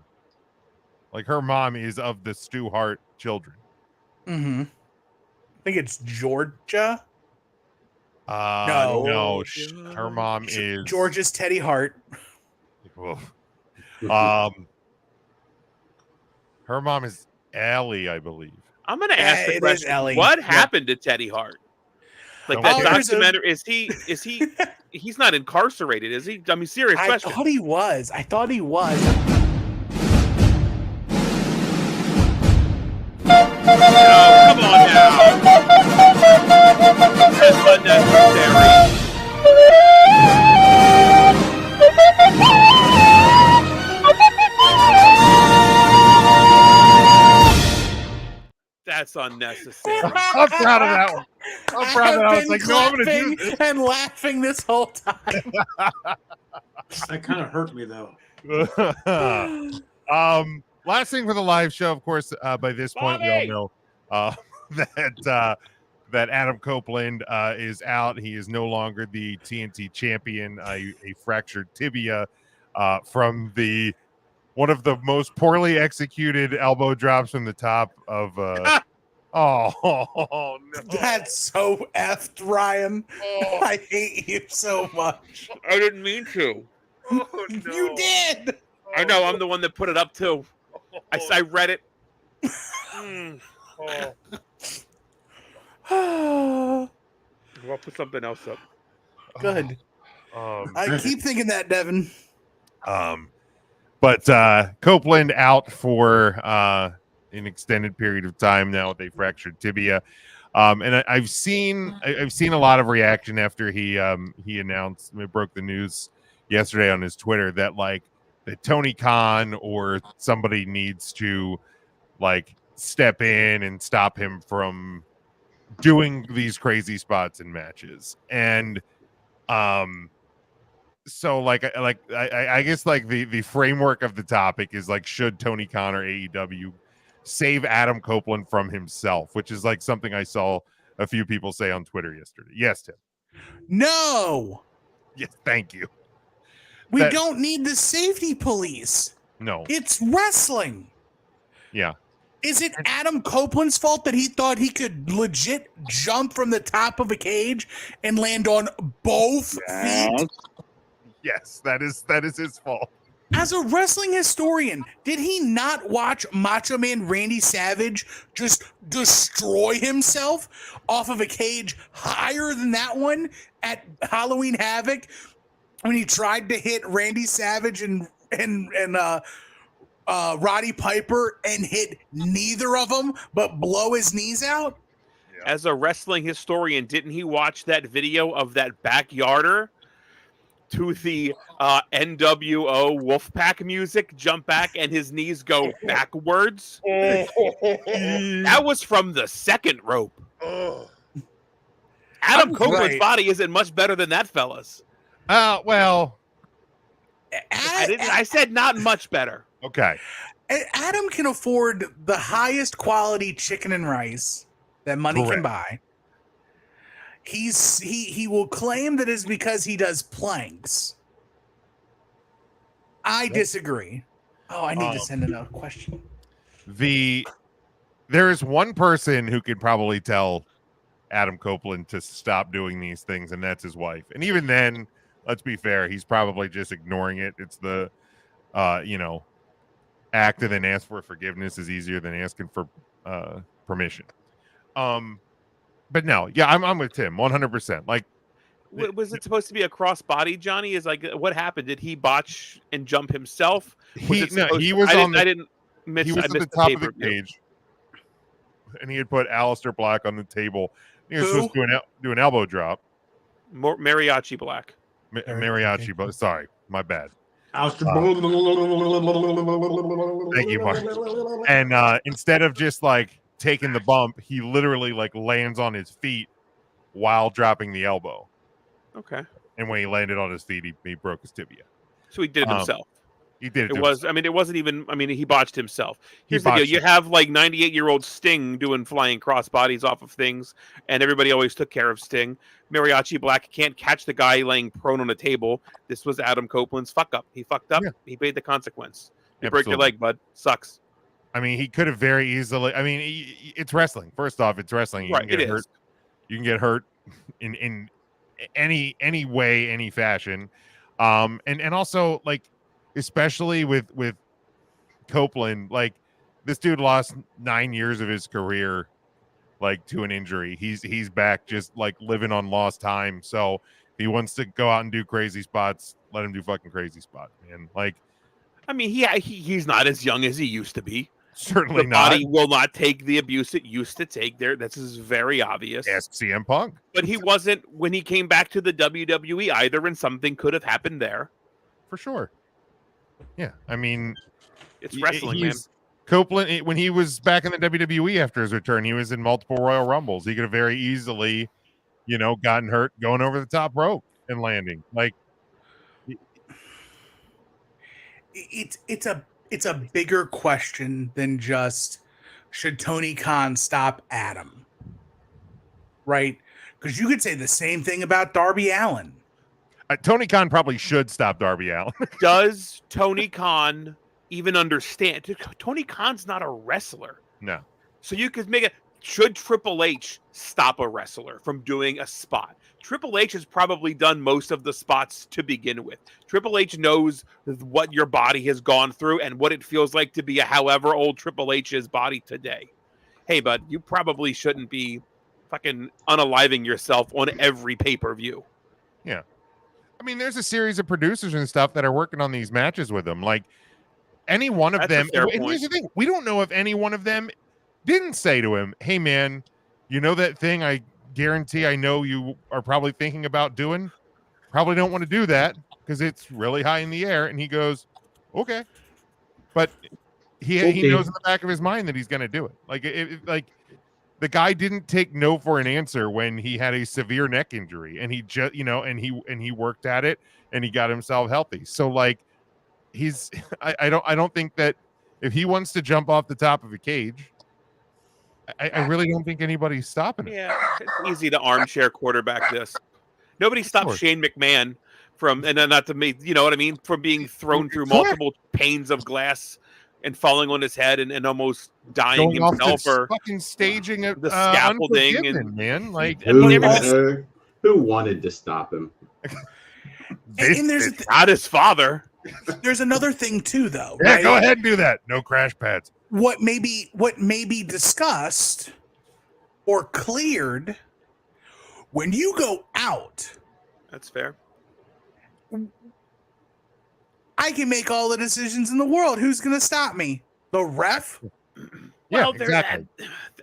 Like, her mom is of the Stu Hart children. Mm-hmm. I think it's Georgia. No, her mom is Georgia's Teddy Hart. Her mom is Allie, I believe. I'm going to ask the it is question: Ellie. what Yeah. happened to Teddy Hart? Like Oh, that there's documentary? Is he? He's not incarcerated, is he? I mean, serious I question. thought he was. No, come on now. That's unnecessary. That's unnecessary. I'm proud of that one. I'm proud of that. I was like, no, I'm going to do this. And laughing this whole time. That kind of hurt me though. Last thing for the live show, of course, by this point, we all know that Adam Copeland is out. He is no longer the TNT champion. A fractured tibia from one of the most poorly executed elbow drops from the top of. Oh no! That's so effed, Ryan. Oh. I hate you so much. I didn't mean to. Oh, no. You did. I know. I'm the one that put it up too. I read it. I'll put something else up. Good. I keep thinking that, Devin. But Copeland out for an extended period of time now with a fractured tibia. And I've seen a lot of reaction after he broke the news yesterday on his Twitter that like that Tony Khan or somebody needs to like step in and stop him from doing these crazy spots in matches. And so like I guess like the framework of the topic is like, should Tony Khan or AEW save Adam Copeland from himself, which is like something I saw a few people say on Twitter yesterday. Yes, Tim. No. Yes, thank you. We don't need the safety police. No. It's wrestling. Yeah. Is it Adam Copeland's fault that he thought he could legit jump from the top of a cage and land on both feet? Yes, that is his fault. As a wrestling historian, did he not watch Macho Man Randy Savage just destroy himself off of a cage higher than that one at Halloween Havoc when he tried to hit Randy Savage and Roddy Piper and hit neither of them but blow his knees out? As a wrestling historian, didn't he watch that video of that backyarder to the NWO Wolfpack music, jump back, and his knees go backwards? That was from the second rope. Adam Copeland's body isn't much better than that fella's. Well, I said not much better. Okay. Adam can afford the highest quality chicken and rice that money can buy. He will claim that it's because he does planks. I disagree. Oh, I need to send in a question. There is one person who could probably tell Adam Copeland to stop doing these things, and that's his wife. And even then, let's be fair, he's probably just ignoring it. It's the act and then ask for forgiveness is easier than asking for permission. But no, yeah, I'm with Tim 100%. Like, was it supposed to be a crossbody, Johnny? Is like, what happened? Did he botch and jump himself? He was on the top of the cage, and he had put Aleister Black on the table. He was supposed to do an elbow drop. Mariachi Black. Mariachi, but sorry, my bad. Thank you, Mark. And instead of just like taking the bump, he literally like lands on his feet while dropping the elbow. Okay. And when he landed on his feet, he broke his tibia. So he did it himself. He did it. It wasn't even. I mean, he botched himself. Here's the deal: you have like 98-year-old Sting doing flying crossbodies off of things, and everybody always took care of Sting. Mariachi Black can't catch the guy laying prone on a table. This was Adam Copeland's fuck up. He fucked up. Yeah. He paid the consequence. You break your leg, bud. Sucks. I mean, he could have very easily. I mean, it's wrestling. First off, it's wrestling. You can get hurt. You can get hurt in any way, any fashion, and also like. Especially with Copeland, like this dude lost 9 years of his career, like to an injury. He's back, just like living on lost time. So if he wants to go out and do crazy spots, let him do fucking crazy spots, man. Like, I mean, he's not as young as he used to be. Certainly the not. Body will not take the abuse it used to take. This is very obvious. Ask CM Punk. But he wasn't when he came back to the WWE either, and something could have happened there. For sure. Yeah, I mean, it's wrestling, man. Copeland, when he was back in the WWE after his return, he was in multiple Royal Rumbles. He could have very easily, gotten hurt going over the top rope and landing. Like, it's a bigger question than just should Tony Khan stop Adam, right? Because you could say the same thing about Darby Allin. Tony Khan probably should stop Darby Allin. Does Tony Khan even understand? Tony Khan's not a wrestler. No. So you could make it. Should Triple H stop a wrestler from doing a spot? Triple H has probably done most of the spots to begin with. Triple H knows what your body has gone through and what it feels like to be a however old Triple H's body today. Hey, bud, you probably shouldn't be fucking unaliving yourself on every pay-per-view. Yeah. I mean, there's a series of producers and stuff that are working on these matches with him. Like, any one of them. And here's the thing: we don't know if any one of them didn't say to him, "Hey, man, you know that thing? I guarantee I know you are probably thinking about doing. Probably don't want to do that. because it's really high in the air. And he goes, okay. But he Okay. knows in the back of his mind that he's going to do it. Like the guy didn't take no for an answer when he had a severe neck injury, and he just, and he worked at it, and he got himself healthy. So like I don't think that if he wants to jump off the top of a cage, I really don't think anybody's stopping it. Yeah, it's easy to armchair quarterback this. Nobody stopped course. Shane McMahon from, and not to me, you know what I mean, from being thrown through multiple panes of glass and falling on his head and almost dying Going off himself, the or fucking staging the scaffolding, Unforgiven, and man. Like, I mean, everybody, Who wanted to stop him? And there's not his father. there's another thing too, though. Yeah, right? go ahead and do that. No crash pads. What may be discussed or cleared when you go out. That's fair. I can make all the decisions in the world. Who's going to stop me? The ref? Yeah, Well, exactly.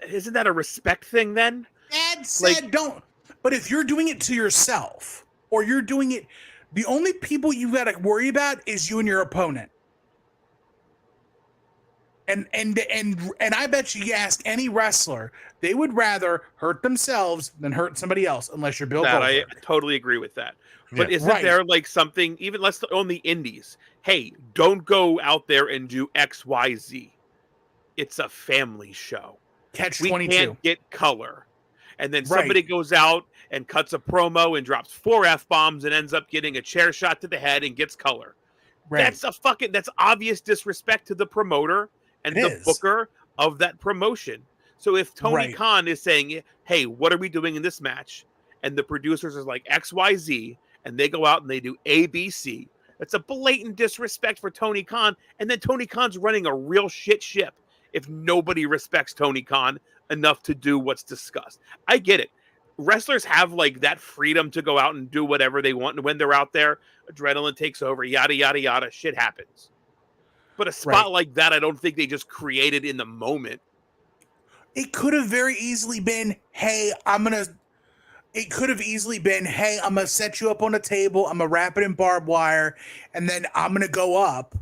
Isn't that a respect thing then? Dad said don't. But if you're doing it to yourself, or you're doing it, the only people you got to worry about is you and your opponent. And I bet you ask any wrestler, they would rather hurt themselves than hurt somebody else, unless you're Bill Goldberg. I totally agree with that. But Yeah. isn't Right. there like something, even less on the indies? Hey, don't go out there and do X, Y, Z. It's a family show. Catch We 22. can't get color. And then Right. somebody goes out and cuts a promo and drops 4 F-bombs and ends up getting a chair shot to the head and gets color. Right. That's obvious disrespect to the promoter and It the is. booker of that promotion. So if Tony Right. Khan is saying, hey, what are we doing in this match? And the producers are like XYZ, and they go out and they do ABC. That's a blatant disrespect for Tony Khan. And then Tony Khan's running a real shit ship if nobody respects Tony Khan enough to do what's discussed. I get it. Wrestlers have like that freedom to go out and do whatever they want. And when they're out there, adrenaline takes over, yada, yada, yada, shit happens. But a spot Right. like that, I don't think they just created in the moment. It could have very easily been, hey, I'm going to set you up on a table. I'm going to wrap it in barbed wire. And then I'm going to go up.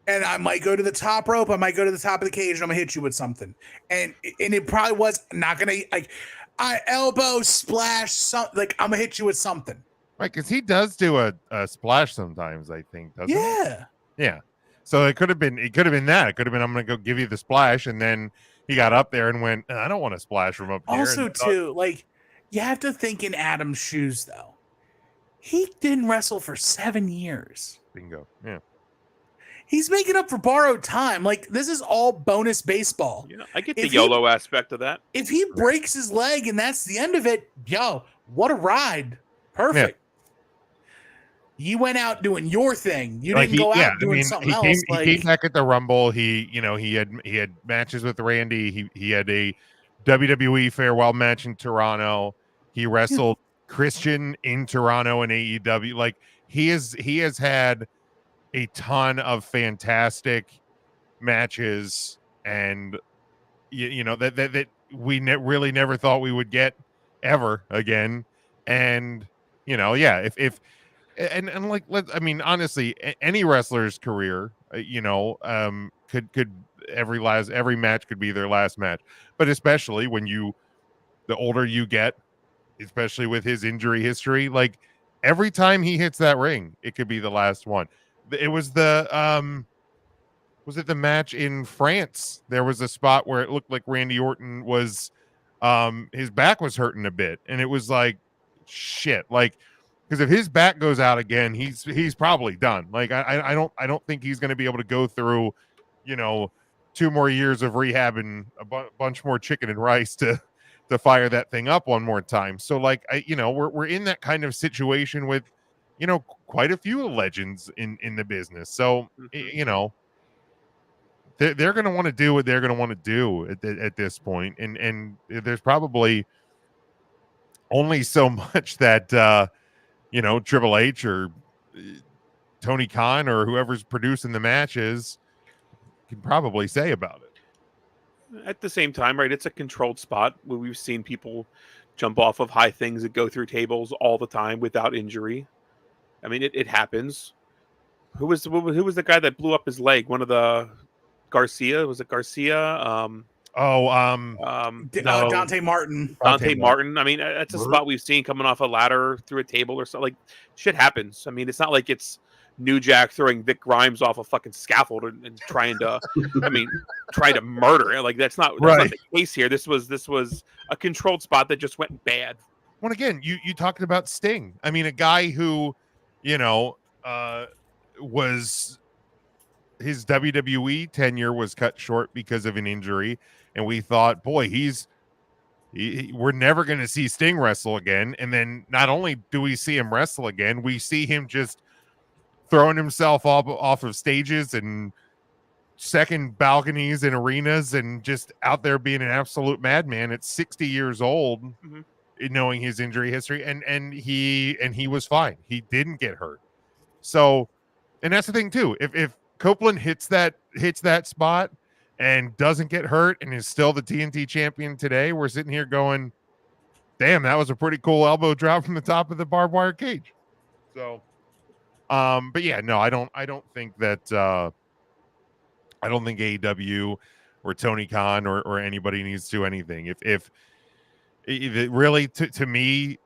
And I might go to the top rope. I might go to the top of the cage. And I'm going to hit you with something. And it probably was not going to, like, I elbow, splash, something. Like, I'm going to hit you with something. Right, because he does do a splash sometimes, I think, doesn't he? Yeah. Yeah. So it could have been that. It could have been, I'm going to go give you the splash. And then he got up there and went, I don't want to splash from up here. Also, And too, like, you have to think in Adam's shoes, though. He didn't wrestle for 7 years. Bingo. Yeah. He's making up for borrowed time. Like, this is all bonus baseball. Yeah, I get the If YOLO aspect of that. If he breaks his leg and that's the end of it, yo, what a ride. Perfect. You went out doing your thing. You didn't go out doing something else. He came back at the Rumble. He had matches with Randy. He had a WWE farewell match in Toronto. He wrestled Christian in Toronto and AEW. Like he has had a ton of fantastic matches, and that we really never thought we would get ever again. And honestly, any wrestler's career, could every match could be their last match, but especially when the older you get, especially with his injury history, like every time he hits that ring, it could be the last one. It was the match in France? There was a spot where it looked like Randy Orton was, his back was hurting a bit, and it was like, shit, like, because if his back goes out again, he's probably done. Like I don't think he's going to be able to go through, 2 more years of rehab and a bunch more chicken and rice to fire that thing up one more time. So like we're in that kind of situation with quite a few legends in the business. So they're going to want to do what they're going to want to do at this point, and there's probably only so much that Triple H or Tony Khan or whoever's producing the matches can probably say about it. At the same time, right, it's a controlled spot where we've seen people jump off of high things that go through tables all the time without injury. I mean, it happens. Who was the guy that blew up his leg? One of the Garcia, was it Garcia? No. Dante Martin. Dante Martin. I mean, that's a spot we've seen coming off a ladder through a table or something. Like, shit happens. I mean, it's not like it's New Jack throwing Vic Grimes off a fucking scaffold and trying to, trying to murder. Like, that's not the case here. This was a controlled spot that just went bad. Well, again, you talked about Sting. I mean, a guy who, was his WWE tenure was cut short because of an injury, and we thought, boy, we're never going to see Sting wrestle again. And then not only do we see him wrestle again, we see him just throwing himself off of stages and second balconies in arenas and just out there being an absolute madman at 60 years old, knowing his injury history. And he was fine. He didn't get hurt. So, and that's the thing too. If Copeland hits that spot and doesn't get hurt and is still the TNT champion today, we're sitting here going, damn, that was a pretty cool elbow drop from the top of the barbed wire cage. So, but yeah, no, I don't think that, I don't think AEW or Tony Khan or anybody needs to do anything. If it really, to me,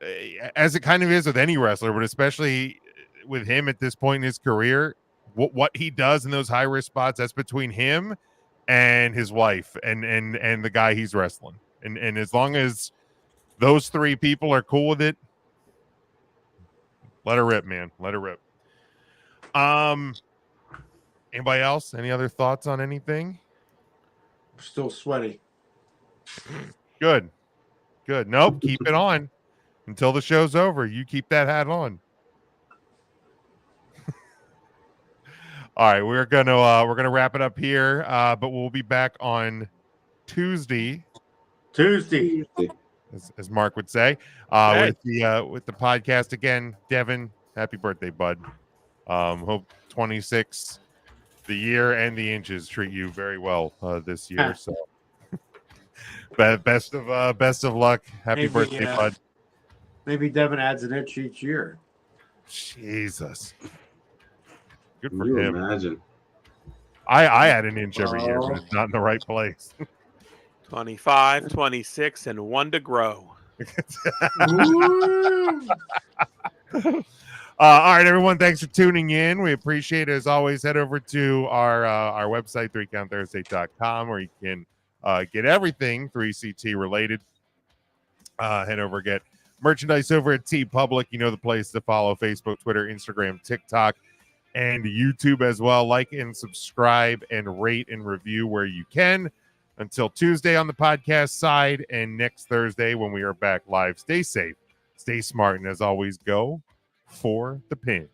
as it kind of is with any wrestler, but especially with him at this point in his career, what he does in those high risk spots, that's between him and his wife and the guy he's wrestling. And as long as those three people are cool with it, let her rip, man. Let her rip. Anybody else? Any other thoughts on anything? I'm still sweaty. Good. Nope. Keep it on until the show's over. You keep that hat on. All right, we're gonna wrap it up here, but we'll be back on Tuesday, as Mark would say, with the podcast again. Devin, happy birthday, bud. Hope 26, the year and the inches, treat you very well this year. So, best of luck. Happy birthday, bud. Maybe Devin adds an inch each year. Jesus. Good for you him. Imagine. I had an inch every year, but it's not in the right place. 25, 26, and 1 to grow. All right, everyone. Thanks for tuning in. We appreciate it. As always, head over to our website, 3countthursday.com, where you can get everything 3CT related. Head over, get merchandise over at T Public. You know the place to follow: Facebook, Twitter, Instagram, TikTok, and YouTube as well. Like and subscribe and rate and review where you can. Until Tuesday on the podcast side and next Thursday when we are back live. Stay safe, stay smart, and as always, go for the pin.